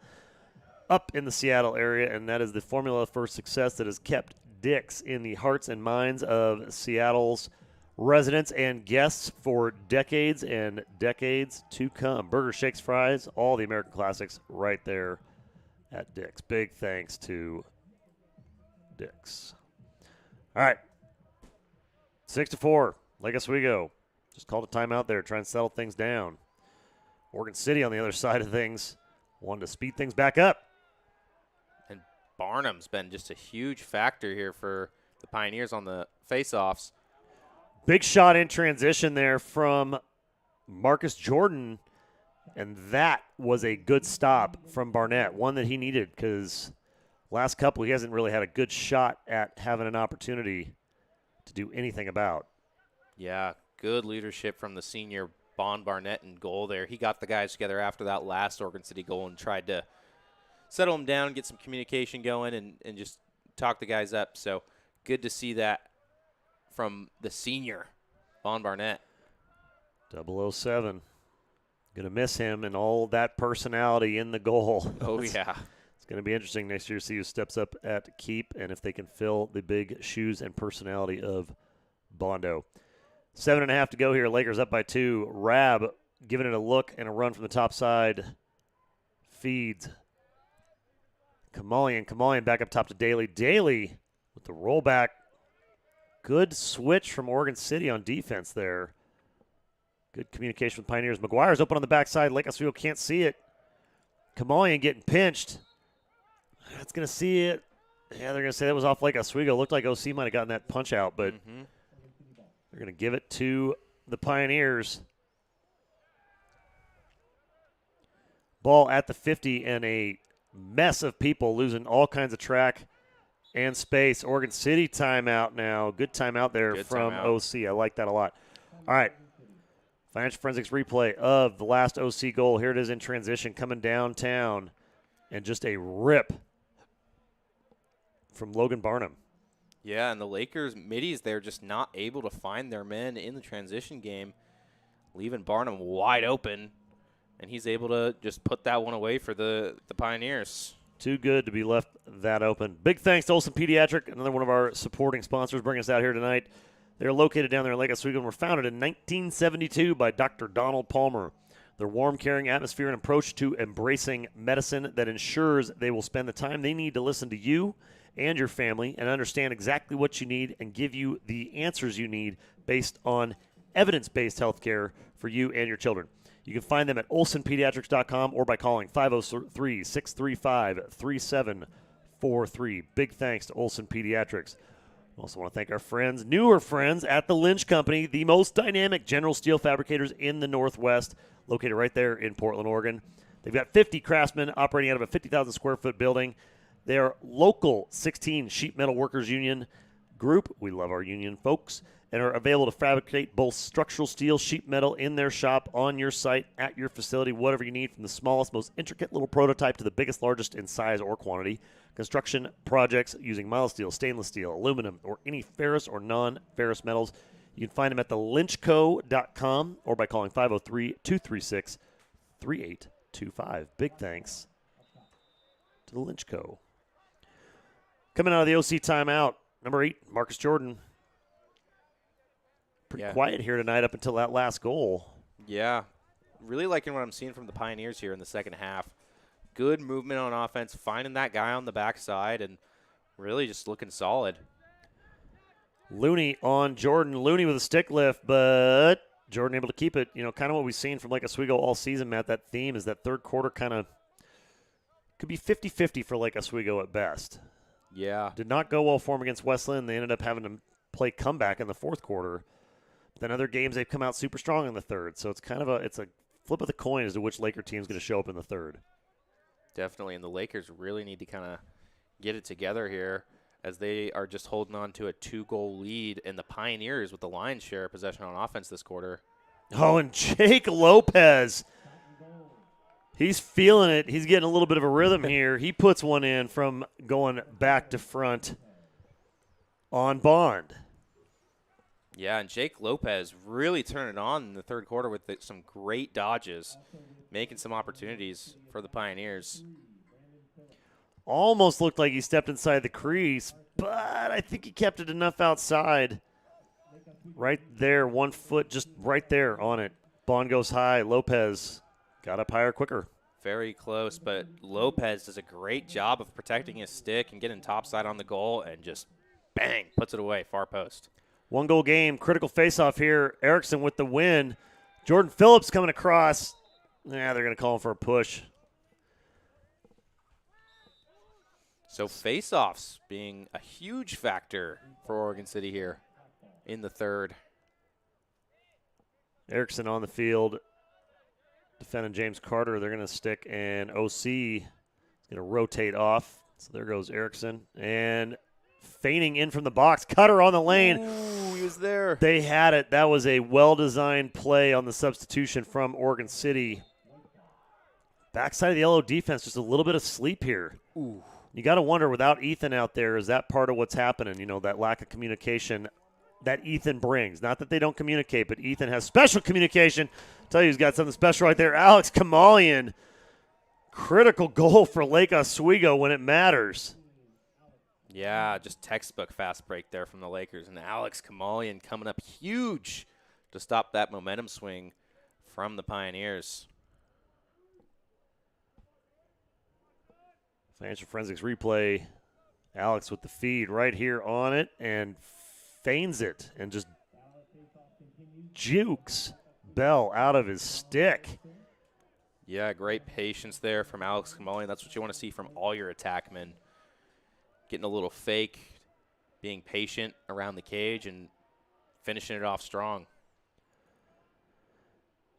up in the Seattle area, and that is the formula for success that has kept Dick's in the hearts and minds of Seattle's residents and guests for decades and decades to come. Burger, shakes, fries, all the American classics right there at Dick's. Big thanks to Dick's. All right. 6-4. Lake Oswego just called a timeout there, trying to settle things down. Oregon City on the other side of things wanted to speed things back up. And Barnum's been just a huge factor here for the Pioneers on the faceoffs. Big shot in transition there from Marcus Jordan, and that was a good stop from Barnett, one that he needed because last couple he hasn't really had a good shot at having an opportunity to do anything about. Yeah, good leadership from the senior Bon Barnett in goal there. He got the guys together after that last Oregon City goal and tried to settle them down, get some communication going, and just talk the guys up. So good to see that from the senior Bon Barnett. 007. Going to miss him and all that personality in the goal. Oh, yeah. It's going to be interesting next year to see who steps up at keep and if they can fill the big shoes and personality of Bondo. 7.5 to go here. Lakers up by 2. Rab giving it a look and a run from the top side. Feeds. Kamalian back up top to Daley. Daley with the rollback. Good switch from Oregon City on defense there. Good communication with Pioneers. McGuire's open on the backside. Lake Oswego can't see it. Kamalian getting pinched. That's going to see it. Yeah, they're going to say that was off Lake Oswego. Looked like OC might have gotten that punch out, but they're going to give it to the Pioneers. Ball at the 50 and a mess of people losing all kinds of track and space. Oregon City timeout now. Good timeout there from OC. I like that a lot. All right. Financial Forensics replay of the last OC goal. Here it is in transition coming downtown. And just a rip from Logan Barnum. Yeah, and the Lakers middies, they're just not able to find their men in the transition game, leaving Barnum wide open. And he's able to just put that one away for the Pioneers. Too good to be left that open. Big thanks to Olson Pediatric, another one of our supporting sponsors, bringing us out here tonight. They're located down there in Lake Oswego and were founded in 1972 by Dr. Donald Palmer. Their warm, caring atmosphere and approach to embracing medicine that ensures they will spend the time they need to listen to you and your family and understand exactly what you need and give you the answers you need based on evidence-based health care for you and your children. You can find them at olsonpediatrics.com or by calling 503-635-3743. Big thanks to Olson Pediatrics. I also want to thank our friends, newer friends at the Lynch Company, the most dynamic general steel fabricators in the Northwest, located right there in Portland, Oregon. They've got 50 craftsmen operating out of a 50,000 square foot building. They are local 16 sheet metal workers union group. We love our union folks. And are available to fabricate both structural steel, sheet metal in their shop, on your site, at your facility, whatever you need, from the smallest, most intricate little prototype to the biggest, largest in size or quantity. Construction projects using mild steel, stainless steel, aluminum, or any ferrous or non-ferrous metals. You can find them at thelynchco.com or by calling 503-236-3825. Big thanks to the Lynch Co. Coming out of the OC timeout, number 8, Marcus Jordan. Pretty quiet here tonight up until that last goal. Yeah. Really liking what I'm seeing from the Pioneers here in the second half. Good movement on offense, finding that guy on the backside, and really just looking solid. Looney on Jordan. Looney with a stick lift, but Jordan able to keep it. You know, kind of what we've seen from Lake Oswego all season, Matt. That theme is that third quarter kind of could be 50-50 for Lake Oswego at best. Yeah. Did not go well for them against Westland. They ended up having to play comeback in the fourth quarter. Then other games, they've come out super strong in the third. So it's kind of a flip of the coin as to which Laker team is going to show up in the third. Definitely, and the Lakers really need to kind of get it together here as they are just holding on to a 2-goal lead, and the Pioneers with the lion's share of possession on offense this quarter. Oh, and Jake Lopez. He's feeling it. He's getting a little bit of a rhythm here. He puts one in from going back to front on Bond. Yeah, and Jake Lopez really turned it on in the third quarter with some great dodges, making some opportunities for the Pioneers. Almost looked like he stepped inside the crease, but I think he kept it enough outside. Right there, 1 foot just right there on it. Bond goes high. Lopez got up higher quicker. Very close, but Lopez does a great job of protecting his stick and getting topside on the goal and just, bang, puts it away, far post. 1-goal game, critical faceoff here. Erickson with the win. Jordan Phillips coming across. Yeah, they're going to call him for a push. So face-offs being a huge factor for Oregon City here in the third. Erickson on the field, defending James Carter. They're going to stick, and OC is going to rotate off. So there goes Erickson. And feigning in from the box. Cutter on the lane. Ooh, he was there. They had it. That was a well-designed play on the substitution from Oregon City. Backside of the yellow defense, just a little bit of sleep here. Ooh. You got to wonder, without Ethan out there, is that part of what's happening? You know, that lack of communication that Ethan brings. Not that they don't communicate, but Ethan has special communication. I'll tell you, he's got something special right there. Alex Kamalian, critical goal for Lake Oswego when it matters. Yeah, just textbook fast break there from the Lakers. And Alex Kamalian coming up huge to stop that momentum swing from the Pioneers. Financial Forensics replay. Alex with the feed right here on it and feigns it and just jukes Bell out of his stick. Yeah, great patience there from Alex Kamalian. That's what you want to see from all your attackmen. Getting a little fake, being patient around the cage, and finishing it off strong.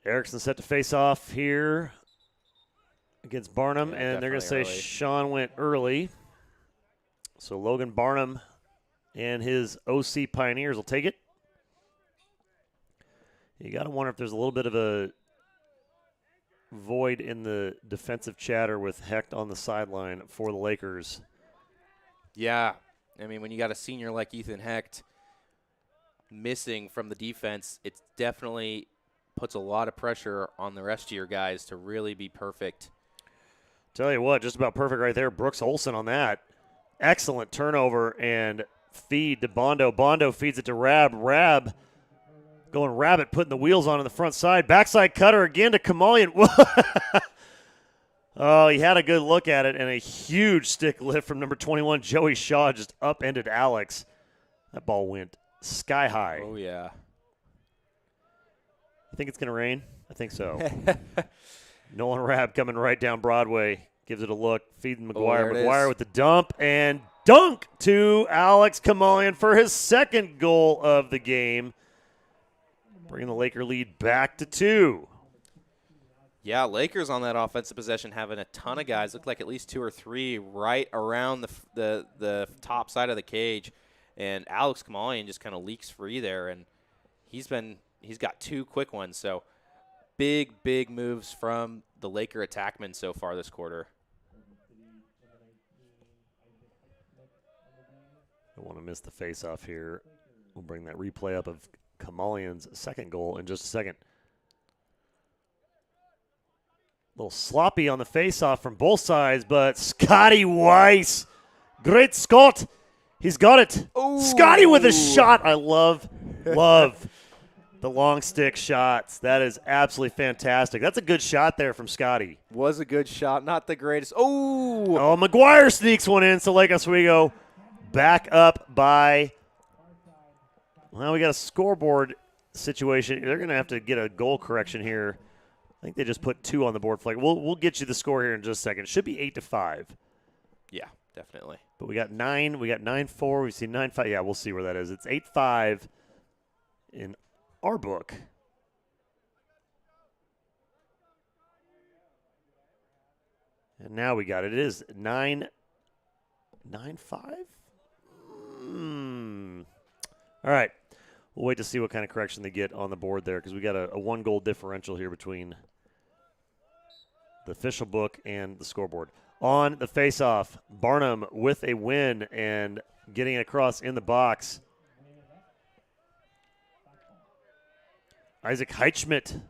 Erickson set to face off here against Barnum, Yeah, and they're going to say definitely early. Sean went early. So Logan Barnum and his OC Pioneers will take it. You got to wonder if there's a little bit of a void in the defensive chatter with Hecht on the sideline for the Lakers. Yeah, I mean, when you got a senior like Ethan Hecht missing from the defense, it definitely puts a lot of pressure on the rest of your guys to really be perfect. Tell you what, just about perfect right there. Brooks Olson on that. Excellent turnover and feed to Bondo. Bondo feeds it to Rab. Rab going rabbit, putting the wheels on the front side. Backside cutter again to Kamalian. Oh, he had a good look at it, and a huge stick lift from number 21, Joey Shaw, just upended Alex. That ball went sky high. Oh, yeah. I think it's going to rain. I think so. Nolan Rabb coming right down Broadway. Gives it a look. Feeding McGuire. there it McGuire is. with the dump. And dunk to Alex Kamalian for his second goal of the game. Bringing the Laker lead back to 2. Yeah, Lakers on that offensive possession having a ton of guys. Looked like at least 2 or 3 right around the top side of the cage. And Alex Kamalian just kind of leaks free there. And he's got 2 quick ones. So big moves from the Laker attackmen so far this quarter. Don't want to miss the face-off here. We'll bring that replay up of Kamalian's second goal in just a second. A little sloppy on the face-off from both sides, but Scotty Weiss, great Scott. He's got it. Ooh. Scotty with a shot. I love the long stick shots. That is absolutely fantastic. That's a good shot there from Scotty. Was a good shot. Not the greatest. Oh! Oh, McGuire sneaks one in, so Lake Oswego back up by, well, we got a scoreboard situation. They're going to have to get a goal correction here. I think they just put 2 on the board flag. We'll get you the score here in just a second. It should be 8-5. Yeah, definitely. But we got 9. We got 9-4. We see 9-5. Yeah, we'll see where that is. It's 8-5 in our book. And now we got it. It is 9-5? All right. We'll wait to see what kind of correction they get on the board there because we got a 1-goal differential here between the official book and the scoreboard. On the face-off, Barnum with a win and getting it across in the box. Isaac Heitschmidt.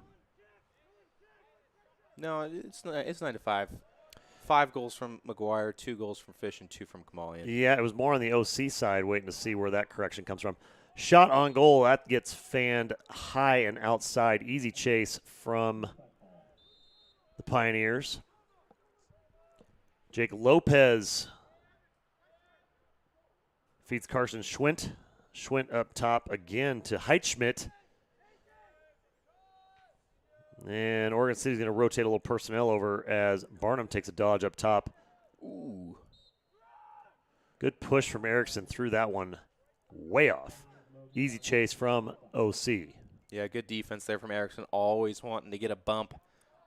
No, it's 9-5. 5 goals from McGuire, 2 goals from Fish, and 2 from Kamalian. Yeah, it was more on the OC side, waiting to see where that correction comes from. Shot on goal, that gets fanned high and outside. Easy chase from the Pioneers. Jake Lopez feeds Carson Schwint. Schwint up top again to Heitschmidt. And Oregon City's going to rotate a little personnel over as Barnum takes a dodge up top. Ooh. Good push from Erickson, threw that one way off. Easy chase from OC. Yeah, good defense there from Erickson, always wanting to get a bump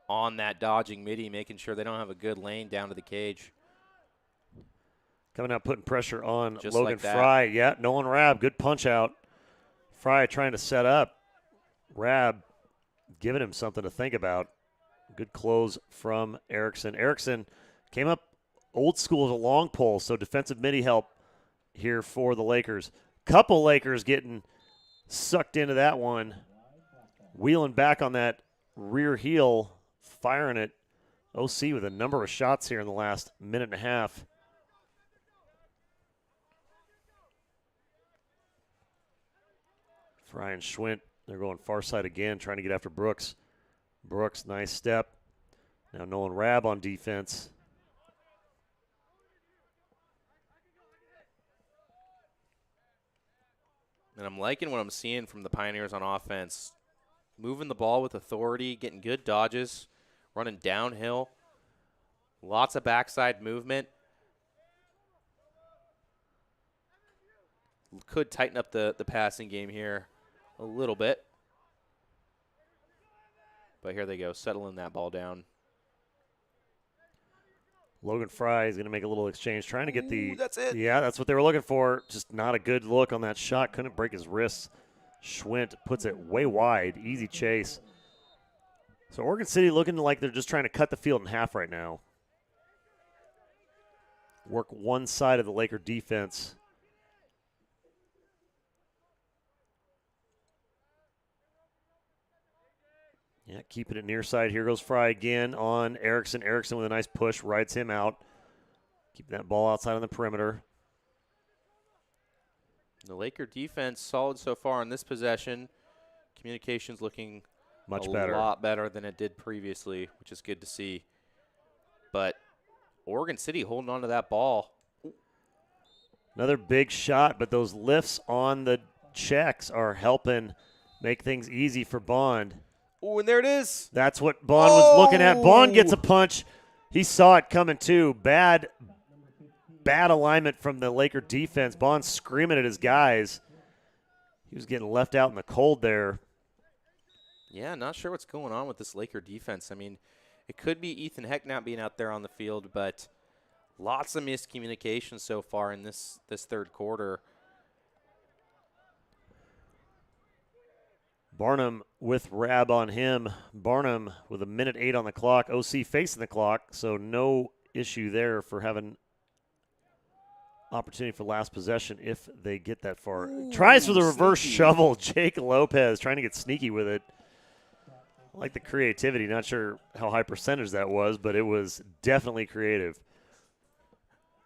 on that dodging midi, making sure they don't have a good lane down to the cage. Coming out, putting pressure on Just Logan like that. Fry. Yeah, Nolan Rabb, good punch out. Fry trying to set up. Rabb giving him something to think about. Good close from Erickson. Erickson came up old school as a long pole, so defensive midi help here for the Lakers. Couple Lakers getting sucked into that one. Wheeling back on that rear heel, firing it. OC with a number of shots here in the last minute and a half. Fry and Schwint, they're going far side again, trying to get after Brooks. Brooks, nice step. Now Nolan Rabb on defense. And I'm liking what I'm seeing from the Pioneers on offense. Moving the ball with authority, getting good dodges, running downhill. Lots of backside movement. Could tighten up the passing game here a little bit. But here they go, settling that ball down. Logan Fry is going to make a little exchange, trying to get the. Ooh, that's it. Yeah, that's what they were looking for. Just not a good look on that shot. Couldn't break his wrists. Schwint puts it way wide. Easy chase. So Oregon City looking like they're just trying to cut the field in half right now. Work one side of the Laker defense. Yeah, keeping it near side. Here goes Fry again on Erickson. Erickson with a nice push, rides him out. Keeping that ball outside on the perimeter. The Laker defense solid so far in this possession. Communications looking Much a better. lot better than it did previously, which is good to see. But Oregon City holding on to that ball. Another big shot, but those lifts on the checks are helping make things easy for Bond. Oh, and there it is. That's what Bond was looking at. Bond gets a punch. He saw it coming too. Bad alignment from the Laker defense. Bond screaming at his guys. He was getting left out in the cold there. Yeah, not sure what's going on with this Laker defense. I mean, it could be Ethan Heck not being out there on the field, but lots of miscommunication so far in this third quarter. Barnum with Rabb on him. Barnum with 1:08 on the clock. OC facing the clock, so no issue there for having opportunity for last possession if they get that far. Tries for the reverse shovel. Jake Lopez trying to get sneaky with it. I like the creativity. Not sure how high percentage that was, but it was definitely creative.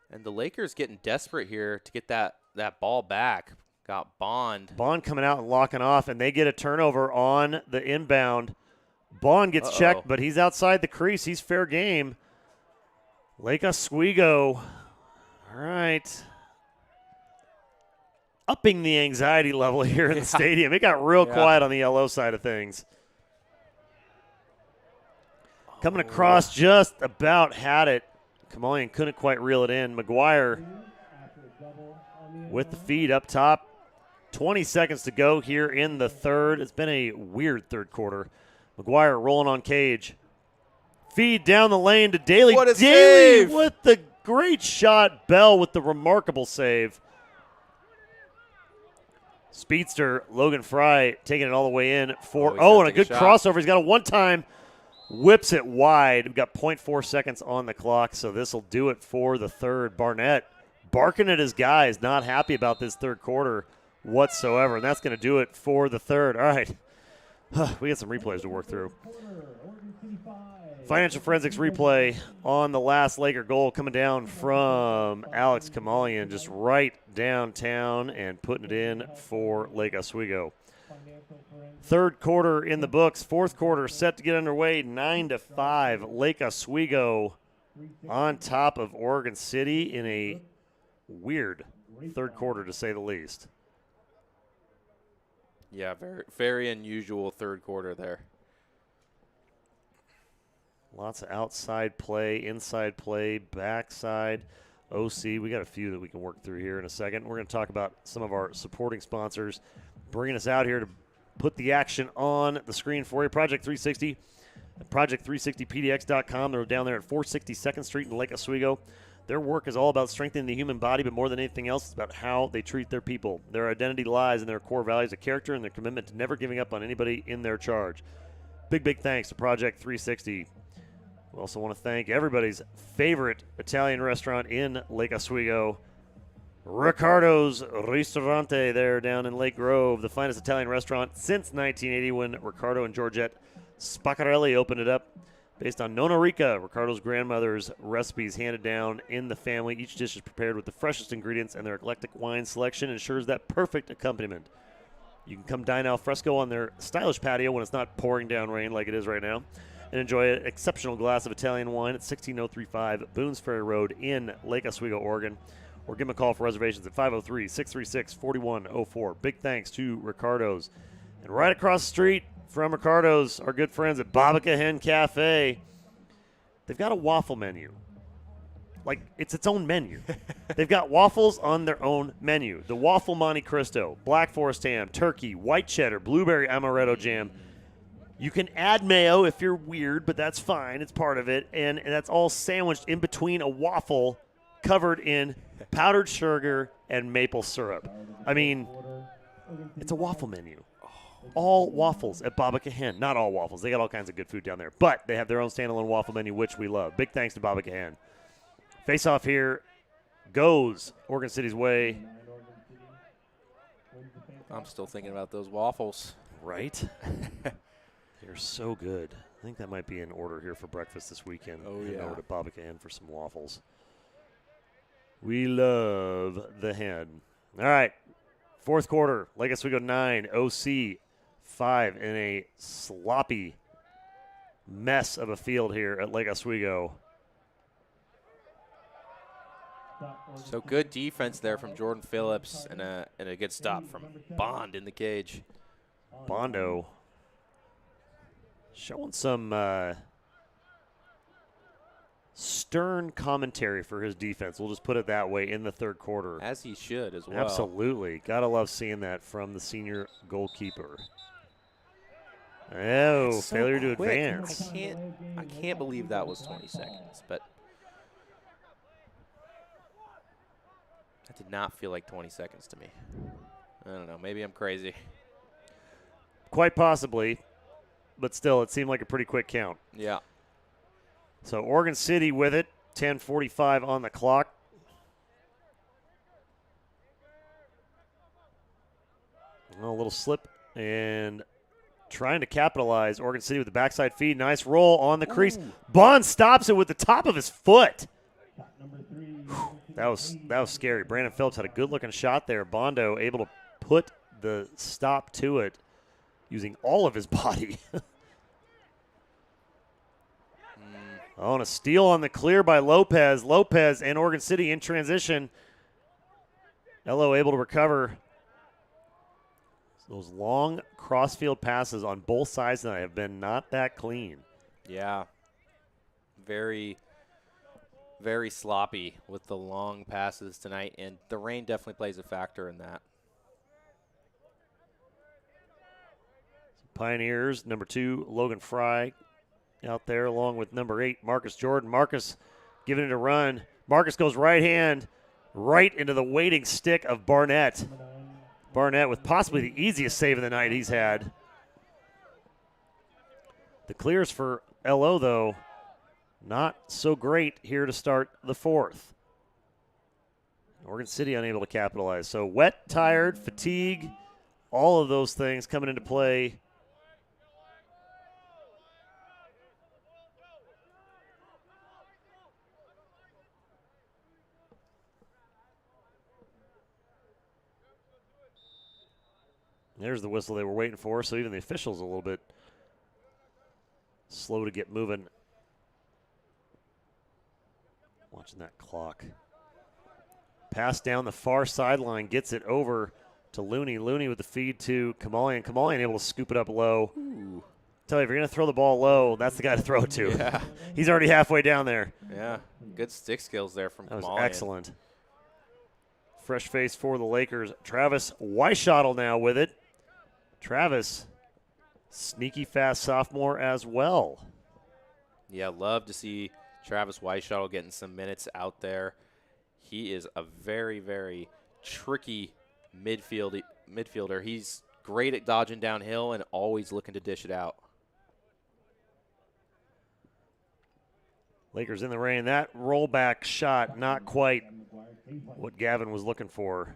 And the Lakers getting desperate here to get that ball back. Got Bond. Bond coming out and locking off, and they get a turnover on the inbound. Bond gets checked, but he's outside the crease. He's fair game. Lake Oswego. All right. Upping the anxiety level here in the stadium. It got real quiet on the LO side of things. Coming across, just about had it. Kamalian couldn't quite reel it in. Mcguire with the feed up top. 20 seconds to go here in the third. It's been a weird third quarter. Mcguire rolling on Cage. Feed down the lane to Daley. What a Daley save! with the great shot. Bell with the remarkable save. Speedster, Logan Fry taking it all the way in for, and a good crossover. He's got a one-time, whips it wide. We've got 0.4 seconds on the clock, so this will do it for the third. Barnett barking at his guys, not happy about this third quarter whatsoever, and that's going to do it for the third. All right, we got some replays to work through. Financial Forensics replay on the last Laker goal coming down from Alex Kamalian, just right downtown and putting it in for Lake Oswego. Third quarter in the books. Fourth quarter set to get underway, 9-5. Lake Oswego on top of Oregon City in a weird third quarter, to say the least. Yeah, very unusual third quarter there. Lots of outside play, inside play, backside, OC. We got a few that we can work through here in a second. We're going to talk about some of our supporting sponsors bringing us out here to put the action on the screen for you. Project 360 at project360pdx.com. They're down there at 460 2nd Street in Lake Oswego. Their work is all about strengthening the human body, but more than anything else, it's about how they treat their people. Their identity lies in their core values of character and their commitment to never giving up on anybody in their charge. Big thanks to Project 360. We also want to thank everybody's favorite Italian restaurant in Lake Oswego, Riccardo's Ristorante there down in Lake Grove, the finest Italian restaurant since 1980 when Riccardo and Georgette Spaccarelli opened it up. Based on Nonna Rica, Riccardo's grandmother's recipes handed down in the family. Each dish is prepared with the freshest ingredients, and their eclectic wine selection ensures that perfect accompaniment. You can come dine al fresco on their stylish patio when it's not pouring down rain like it is right now, and enjoy an exceptional glass of Italian wine at 16035 Boones Ferry Road in Lake Oswego, Oregon. Or give them a call for reservations at 503-636-4104. Big thanks to Riccardo's. And right across the street from Riccardo's, our good friends at Babica Hen Cafe, they've got a waffle menu. Like, it's its own menu. They've got waffles on their own menu. The Waffle Monte Cristo, Black Forest ham, turkey, white cheddar, blueberry amaretto jam. You can add mayo if you're weird, but that's fine. It's part of it. And that's all sandwiched in between a waffle covered in powdered sugar and maple syrup. I mean, it's a waffle menu. All waffles at Babica Hen. Not all waffles. They got all kinds of good food down there. But they have their own standalone waffle menu, which we love. Big thanks to Babica Hen. Face-off here goes Oregon City's way. I'm still thinking about those waffles. Right? They're so good. I think that might be in order here for breakfast this weekend. Oh, Heading yeah. over to Babica Hen for some waffles. We love the hen. All right. Fourth quarter. Lake Oswego 9. OC 5 in a sloppy mess of a field here at Lake Oswego. So good defense there from Jordan Phillips and a good stop from Bond in the cage. Bondo showing some stern commentary for his defense. We'll just put it that way in the third quarter. As he should as well. Absolutely. Gotta love seeing that from the senior goalkeeper. Oh, So failure to quick. advance. I can't believe that was 20 seconds, but that did not feel like 20 seconds to me. I don't know. Maybe I'm crazy. Quite possibly, but still, it seemed like a pretty quick count. Yeah. So Oregon City with it, 10:45 on the clock. A little slip and trying to capitalize. Oregon City with the backside feed. Nice roll on the crease. Bond stops it with the top of his foot. That was scary. Brandon Phillips had a good-looking shot there. Bondo able to put the stop to it using all of his body. Oh, and a steal on the clear by Lopez. Lopez and Oregon City in transition. Ello able to recover. Those long crossfield passes on both sides tonight have been not that clean. Yeah. Very, very sloppy with the long passes tonight, and the rain definitely plays a factor in that. Pioneers, number 2, Logan Fry out there along with number 8, Marcus Jordan. Marcus giving it a run. Marcus goes right hand right into the waiting stick of Barnett. Barnett with possibly the easiest save of the night he's had. The clears for LO, though, not so great here to start the fourth. Oregon City unable to capitalize. So wet, tired, fatigue, all of those things coming into play. There's the whistle they were waiting for, so even the officials a little bit slow to get moving. Watching that clock. Pass down the far sideline, gets it over to Looney. Looney with the feed to Kamalian. Kamalian able to scoop it up low. Ooh. Tell you, if you're going to throw the ball low, that's the guy to throw it to. Yeah. He's already halfway down there. Yeah. Good stick skills there from That was Kamalian. excellent. Fresh face for the Lakers. Travis Weishottle now with it. Travis, sneaky fast sophomore as well. Yeah, love to see Travis Weishottle getting some minutes out there. He is a very, very tricky midfielder. He's great at dodging downhill and always looking to dish it out. Lakers in the rain. That rollback shot, not quite what Gavin was looking for.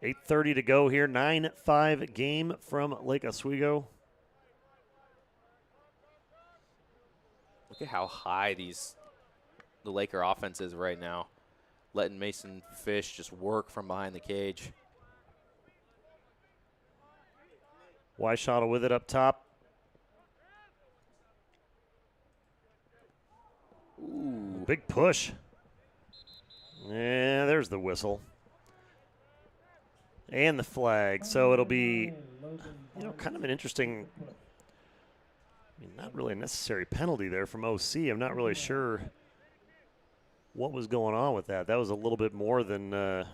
8:30 to go here. 9-5 game from Lake Oswego. Look at how high the Laker offense is right now. Letting Mason Fish just work from behind the cage. Weishottle with it up top. Ooh. Big push. Yeah, there's the whistle. And the flag. So it'll be, kind of an interesting, not really a necessary penalty there from OC. I'm not really sure what was going on with that. That was a little bit more than what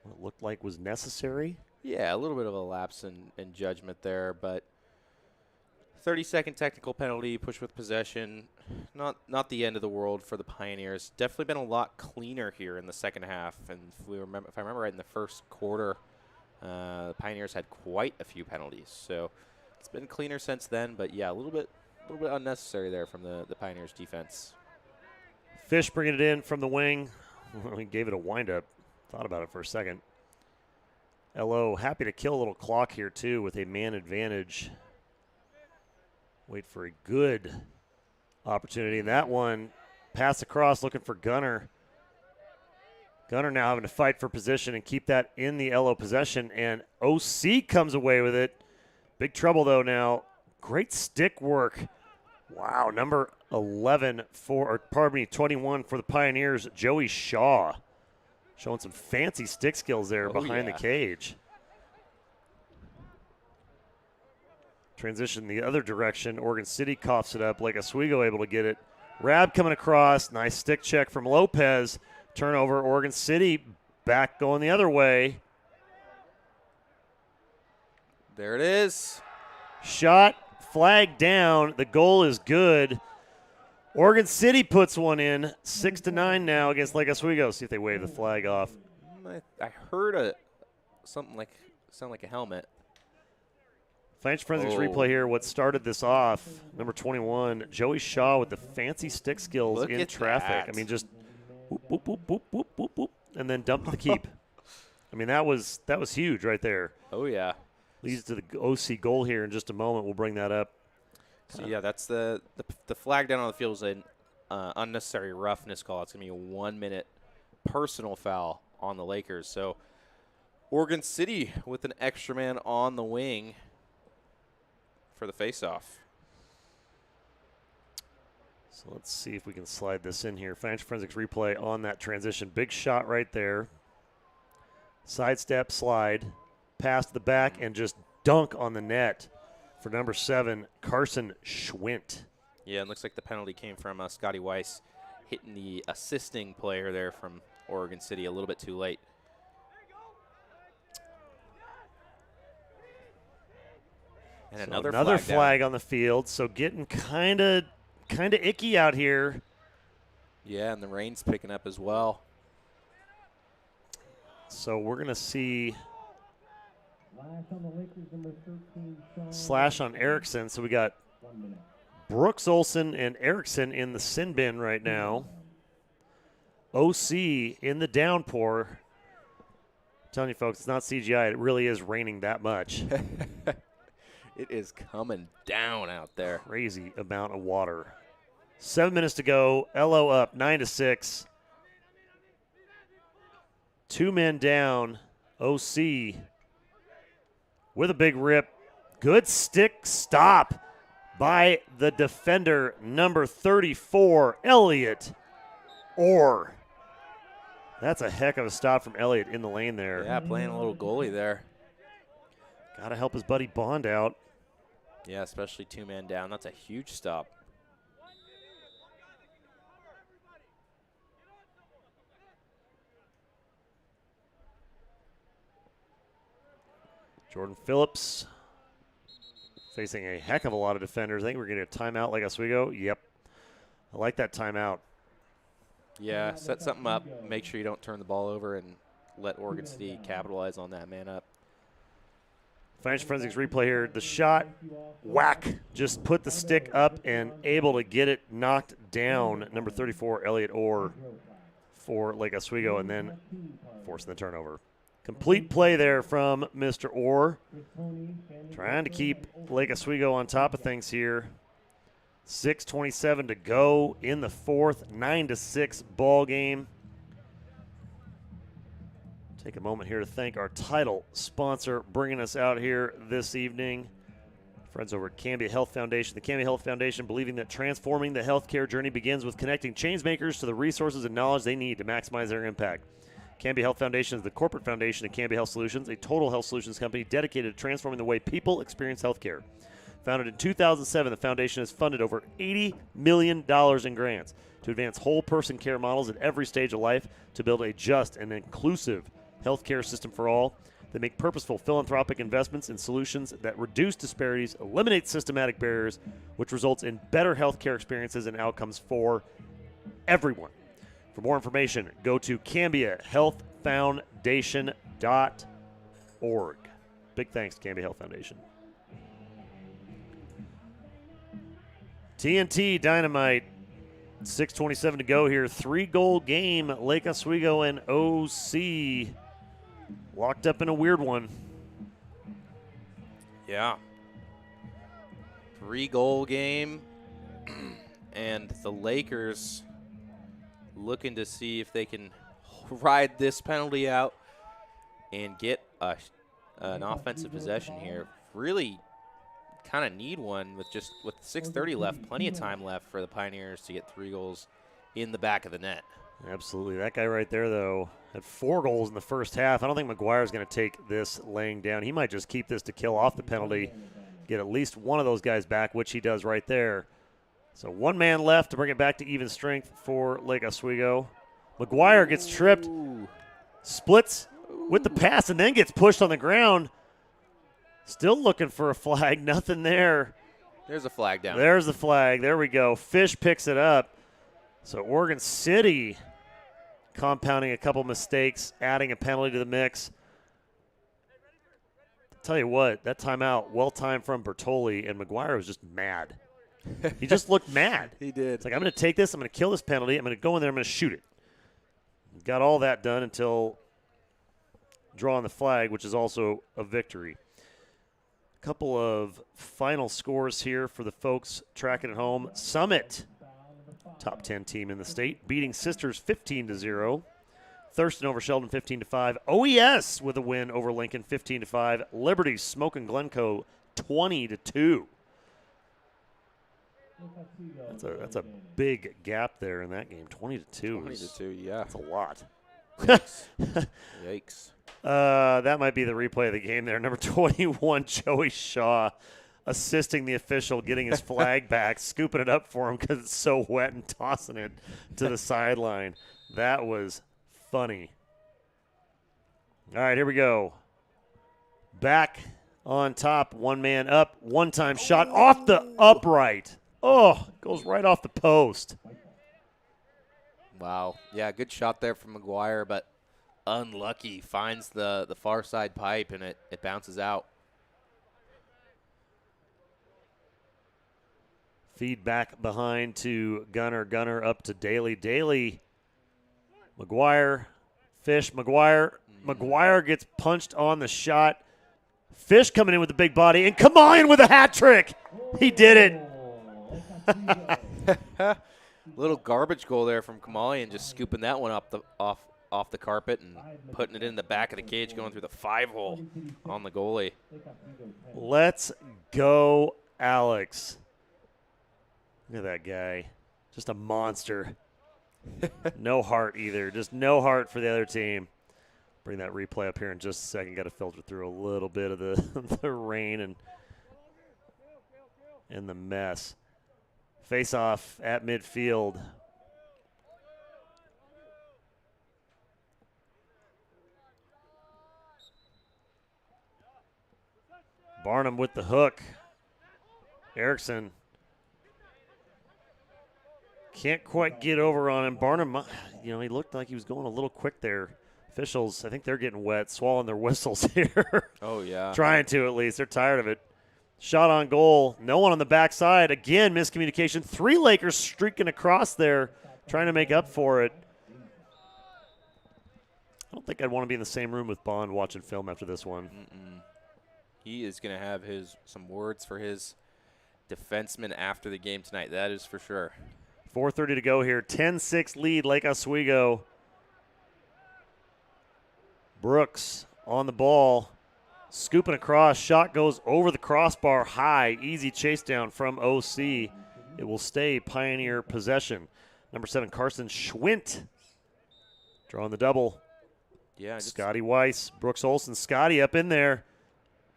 it looked like was necessary. Yeah, a little bit of a lapse in judgment there, but 30-second technical penalty, push with possession. Not the end of the world for the Pioneers. Definitely been a lot cleaner here in the second half. And if I remember right, in the first quarter, the Pioneers had quite a few penalties. So it's been cleaner since then. But yeah, a little bit unnecessary there from the Pioneers defense. Fish bringing it in from the wing. He gave it a windup. Thought about it for a second. LO happy to kill a little clock here too with a man advantage. Wait for a good opportunity. And that one, pass across, looking for Gunner. Gunner now having to fight for position and keep that in the LO possession. And OC comes away with it. Big trouble, though, now. Great stick work. Wow, number 21 for the Pioneers, Joey Shaw. Showing some fancy stick skills there behind the cage. Transition the other direction. Oregon City coughs it up. Lake Oswego able to get it. Rab coming across. Nice stick check from Lopez. Turnover. Oregon City back going the other way. There it is. Shot. Flag down. The goal is good. Oregon City puts one in. 6-9 now against Lake Oswego. See if they wave the flag off. I heard sound like a helmet. Financial Forensics replay here. What started this off, number 21, Joey Shaw with the fancy stick skills Look in at traffic. that. I mean, just whoop, whoop, whoop, whoop, whoop, whoop, whoop, and then dump to the keep. I mean, that was huge right there. Oh, yeah. Leads to the OC goal here in just a moment. We'll bring that up. So, yeah, that's the flag down on the field was an unnecessary roughness call. It's going to be a 1-minute personal foul on the Lakers. So, Oregon City with an extra man on the wing for the faceoff. So let's see if we can slide this in here. Financial Forensics replay on that transition. Big shot right there. Sidestep, slide, pass to the back, and just dunk on the net for number 7, Carson Schwint. Yeah, it looks like the penalty came from Scotty Weiss hitting the assisting player there from Oregon City a little bit too late. And So another flag on the field. So getting kind of icky out here. Yeah, and the rain's picking up as well. So we're going to see Slash on the Lakers, number 13, Sean. slash on Erickson. So we got 1 minute. Brooks Olsen and Erickson in the sin bin right now. OC in the downpour. I'm telling you, folks, it's not CGI. It really is raining that much. It is coming down out there. Crazy amount of water. 7 minutes to go. LO up 9-6. 2 men down. OC with a big rip. Good stick stop by the defender, number 34, Elliott Orr. That's a heck of a stop from Elliott in the lane there. Yeah, playing a little goalie there. Got to help his buddy Bond out. Yeah, especially 2-man down. That's a huge stop. Jordan Phillips facing a heck of a lot of defenders. I think we're getting a timeout like Oswego. Yep. I like that timeout. Yeah, set something up. Make sure you don't turn the ball over and let Oregon State capitalize on that man up. Financial Forensics replay here. The shot, whack, just put the stick up and able to get it knocked down. Number 34, Elliott Orr for Lake Oswego, and then forcing the turnover. Complete play there from Mr. Orr. Trying to keep Lake Oswego on top of things here. 6:27 to go in the fourth, 9-6 ball game. Take a moment here to thank our title sponsor bringing us out here this evening. Friends over at Cambia Health Foundation. The Cambia Health Foundation believing that transforming the healthcare journey begins with connecting changemakers to the resources and knowledge they need to maximize their impact. Cambia Health Foundation is the corporate foundation of Cambia Health Solutions, a total health solutions company dedicated to transforming the way people experience healthcare. Founded in 2007, the foundation has funded over $80 million in grants to advance whole-person care models at every stage of life to build a just and inclusive healthcare system for all. They make purposeful philanthropic investments in solutions that reduce disparities, eliminate systematic barriers, which results in better healthcare experiences and outcomes for everyone. For more information, go to CambiaHealthFoundation.org. Big thanks to Cambia Health Foundation. TNT Dynamite, 6:27 to go here. 3-goal game. Lake Oswego and OC locked up in a weird one. Yeah. 3-goal game. And the Lakers looking to see if they can ride this penalty out and get an offensive possession here. Really kind of need one with 6:30 left, plenty of time left for the Pioneers to get 3 goals in the back of the net. Absolutely. That guy right there, though, had 4 goals in the first half. I don't think Mcguire is going to take this laying down. He might just keep this to kill off the penalty, get at least one of those guys back, which he does right there. So 1 man left to bring it back to even strength for Lake Oswego. Mcguire gets tripped, splits with the pass, and then gets pushed on the ground. Still looking for a flag. Nothing there. There's a flag down. There's the flag. There we go. Fish picks it up. So Oregon City compounding a couple mistakes, adding a penalty to the mix. Tell you what, that timeout, well-timed from Bertoli, and Mcguire was just mad. He just looked mad. He did. It's like, I'm going to take this, I'm going to kill this penalty, I'm going to go in there, I'm going to shoot it. Got all that done until drawing the flag, which is also a victory. A couple of final scores here for the folks tracking at home. Summit, top 10 team in the state, beating Sisters 15-0. Thurston over Sheldon 15-5. OES with a win over Lincoln 15-5. Liberty smoking Glencoe 20-2. That's a big gap there in that game. 20-2. 20-2, yeah. That's a lot. Yikes. That might be the replay of the game there. Number 21, Joey Shaw, assisting the official, getting his flag back, scooping it up for him because it's so wet and tossing it to the sideline. That was funny. All right, here we go. Back on top, 1 man up, one-time shot off the upright. Oh, goes right off the post. Wow. Yeah, good shot there from Mcguire, but unlucky. Finds the far side pipe, and it bounces out. Feed back behind to Gunner. Gunner up to Daley. Daley, Mcguire, Fish, Mcguire. Mcguire gets punched on the shot. Fish coming in with the big body, and Kamalian with a hat trick. He did it. Little garbage goal there from Kamalian, just scooping that one off the carpet and putting it in the back of the cage, going through the 5-hole on the goalie. Let's go, Alex. Look at that guy. Just a monster. No heart either. Just no heart for the other team. Bring that replay up here in just a second. Got to filter through a little bit of the, the rain and the mess. Face off at midfield. Barnum with the hook. Erickson can't quite get over on him. Barnum, he looked like he was going a little quick there. Officials, I think they're getting wet, swallowing their whistles here. Oh, yeah. Trying to, at least. They're tired of it. Shot on goal. No one on the backside. Again, miscommunication. 3 Lakers streaking across there, trying to make up for it. I don't think I'd want to be in the same room with Bond watching film after this one. He is going to have some words for his defenseman after the game tonight. That is for sure. 4:30 to go here. 10-6 lead, Lake Oswego. Brooks on the ball. Scooping across. Shot goes over the crossbar high. Easy chase down from OC. It will stay Pioneer possession. Number 7, Carson Schwint. Drawing the double. Yeah. Scotty Weiss. Brooks Olsen. Scotty up in there.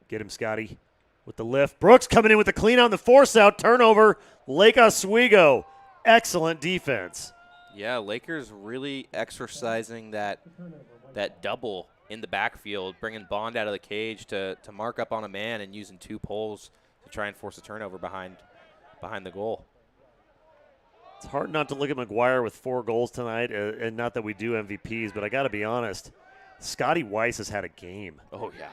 Get him, Scotty, with the lift. Brooks coming in with the clean out and the force out. Turnover. Lake Oswego. Excellent defense. Yeah, Lakers really exercising that double in the backfield, bringing Bond out of the cage to mark up on a man and using 2 poles to try and force a turnover behind the goal. It's hard not to look at McGuire with 4 goals tonight, and not that we do MVPs, but I got to be honest, Scotty Weiss has had a game. Oh, yeah.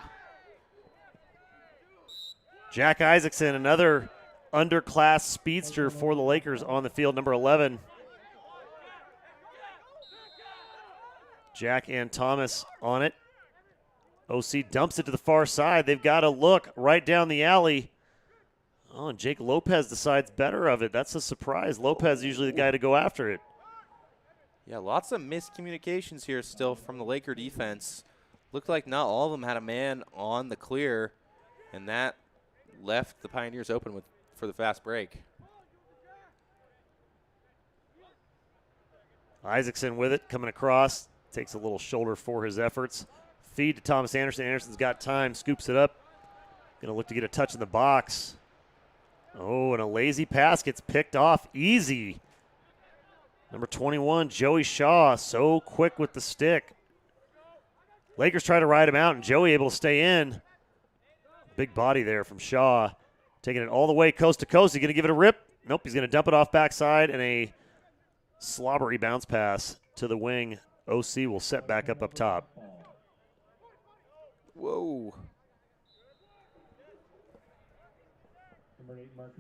Jack Isaacson, another underclass speedster for the Lakers on the field, number 11. Jack and Thomas on it. OC dumps it to the far side. They've got to look right down the alley. Oh, and Jake Lopez decides better of it. That's a surprise. Lopez is usually the guy to go after it. Yeah, lots of miscommunications here still from the Laker defense. Looked like not all of them had a man on the clear, and that left the Pioneers open for the fast break. Isaacson with it, coming across. Takes a little shoulder for his efforts. Feed to Thomas Anderson. Anderson's got time, scoops it up. Going to look to get a touch in the box. Oh, and a lazy pass gets picked off. Easy. Number 21, Joey Shaw, so quick with the stick. Lakers try to ride him out, and Joey able to stay in. Big body there from Shaw. Taking it all the way coast to coast. He's going to give it a rip. Nope, he's going to dump it off backside, and a slobbery bounce pass to the wing. OC will set back up top. Whoa.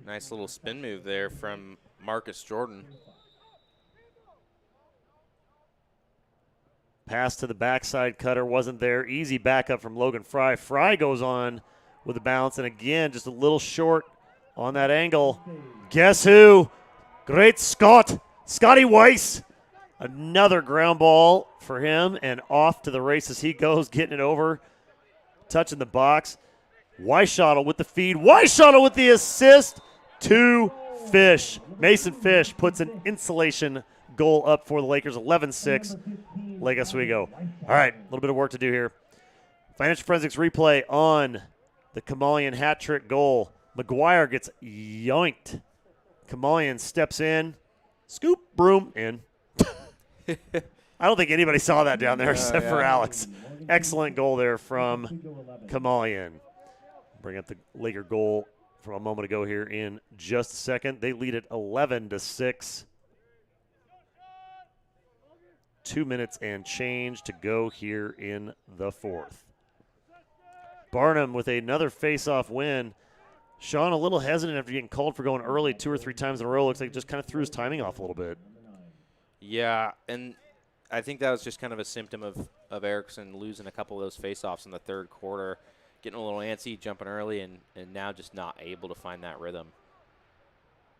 Nice little spin move there from Marcus Jordan. Pass to the backside cutter wasn't there. Easy backup from Logan Fry. Fry goes on with a bounce, and again, just a little short on that angle. Guess who? Great Scott. Scotty Weiss. Another ground ball for him, and off to the races he goes, getting it over. Touching the box. Weishottle with the feed. Weishottle with the assist to Fish. Mason Fish puts an insulation goal up for the Lakers, 11-6. Lake Oswego. All right, a little bit of work to do here. Financial Forensics replay on the Kamalian hat trick goal. McGuire gets yoinked. Kamalian steps in. Scoop, broom, in. I don't think anybody saw that down there except for Alex. Excellent goal there from Kamalian. Bring up the Laker goal from a moment ago here in just a second. They lead it 11-6. 2 minutes and change to go here in the fourth. Barnum with another face-off win. Sean a little hesitant after getting called for going early 2 or 3 times in a row. Looks like just kind of threw his timing off a little bit. Yeah, and I think that was just kind of a symptom of Erickson losing a couple of those face-offs in the third quarter, getting a little antsy, jumping early, and now just not able to find that rhythm.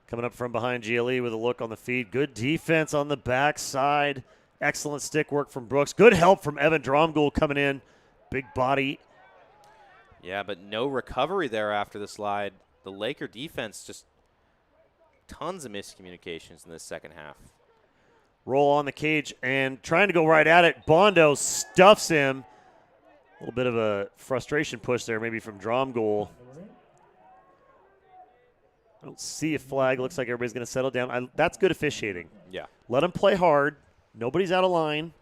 Coming up from behind GLE with a look on the feed. Good defense on the backside. Excellent stick work from Brooks. Good help from Evan Dromgoole coming in. Big body. Yeah, but no recovery there after the slide. The Laker defense just tons of miscommunications in the second half. roll on the cage and trying to go right at it. Bondo stuffs him. A little bit of a frustration push there maybe from Dromgoole. I don't see a flag. Looks like everybody's going to settle down. That's good officiating. Yeah. Let them play hard. Nobody's out of line.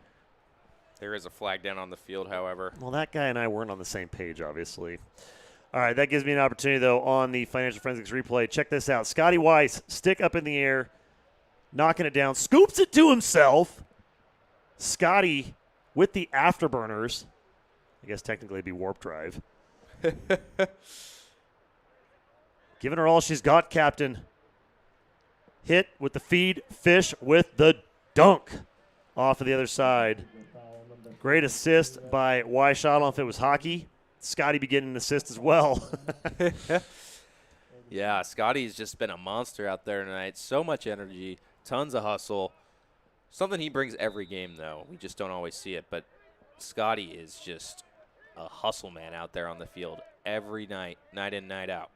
There is a flag down on the field, however. Well, that guy and I weren't on the same page, obviously. All right, that gives me an opportunity, though, on the Financial Forensics replay. Check this out. Scotty Weiss, stick up in the air, knocking it down, scoops it to himself. Scotty with the afterburners. I guess technically it'd be warp drive. Giving her all she's got, Captain. Hit with the feed, fish with the dunk off of the other side. Great assist by Weiss. I don't know if it was hockey. Scotty be getting an assist as well. Yeah, Scotty's just been a monster out there tonight. So much energy, tons of hustle. Something he brings every game, though. We just don't always see it. But Scotty is just a hustle man out there on the field every night, night in, night out.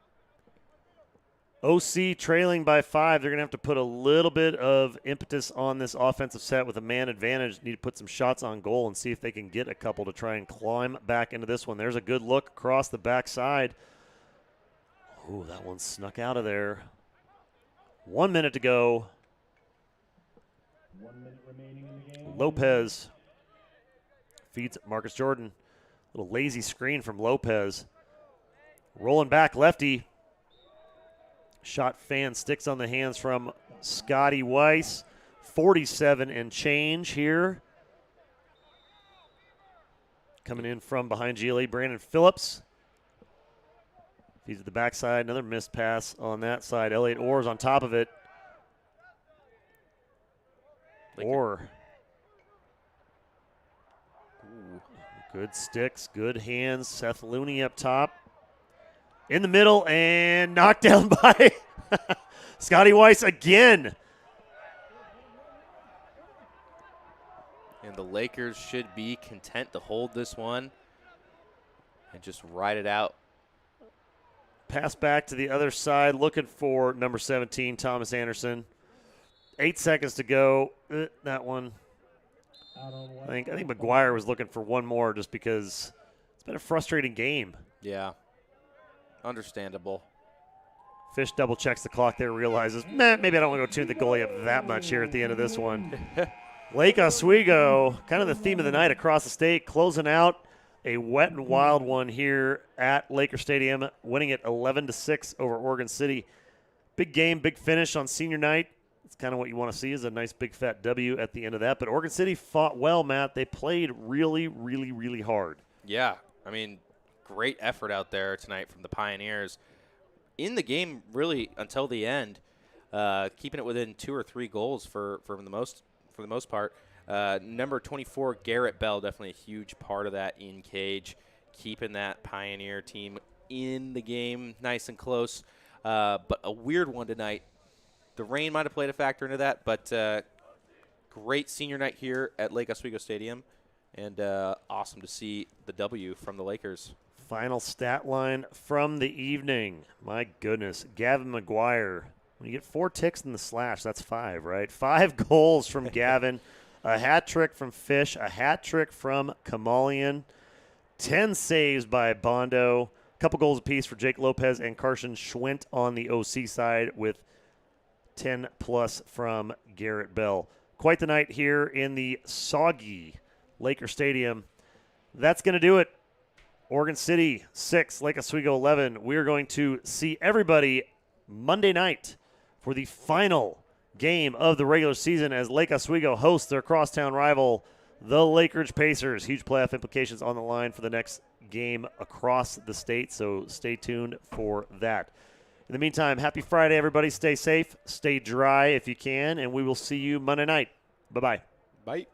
OC trailing by 5. They're going to have to put a little bit of impetus on this offensive set with a man advantage. Need to put some shots on goal and see if they can get a couple to try and climb back into this one. There's a good look across the backside. Ooh, that one snuck out of there. 1 minute to go. 1 minute remaining in the game. Lopez feeds Marcus Jordan. Little lazy screen from Lopez. Rolling back, lefty. Shot fan sticks on the hands from Scotty Weiss. 47 and change here. Coming in from behind GLA, Brandon Phillips. Feeds at the backside. Another missed pass on that side. Elliott Orr's on top of it. Orr. Good sticks, good hands. Seth Looney up top. In the middle and knocked down by Scotty Weiss again. And the Lakers should be content to hold this one and just ride it out. Pass back to the other side, looking for number 17, Thomas Anderson. 8 seconds to go. That one. I think McGuire was looking for one more just because it's been a frustrating game. Yeah. Understandable. Fish double checks the clock there, realizes, maybe I don't want to go tune the goalie up that much here at the end of this one. Lake Oswego, kind of the theme of the night across the state, closing out a wet and wild one here at Laker Stadium, winning it 11-6 over Oregon City. Big game, big finish on senior night. It's kind of what you want to see is a nice big fat W at the end of that. But Oregon City fought well, Matt. They played really, really, really hard. Yeah, I mean, great effort out there tonight from the Pioneers. In the game, really, until the end, keeping it within 2 or 3 goals for the most part. Number 24, Garrett Bell, definitely a huge part of that in cage, keeping that Pioneer team in the game nice and close. But a weird one tonight. The rain might have played a factor into that, but great senior night here at Lake Oswego Stadium, and awesome to see the W from the Lakers. Final stat line from the evening. My goodness. Gavin Mcguire. When you get 4 ticks in the slash, that's 5, right? 5 goals from Gavin. A hat trick from Fish. A hat trick from Kamalian. 10 saves by Bondo. A couple goals apiece for Jake Lopez and Carson Schwint on the OC side with 10 plus from Garrett Bell. Quite the night here in the soggy Laker Stadium. That's going to do it. Oregon City 6, Lake Oswego 11. We're going to see everybody Monday night for the final game of the regular season as Lake Oswego hosts their crosstown rival, the Lakeridge Pacers. Huge playoff implications on the line for the next game across the state, so stay tuned for that. In the meantime, happy Friday, everybody. Stay safe, stay dry if you can, and we will see you Monday night. Bye-bye. Bye.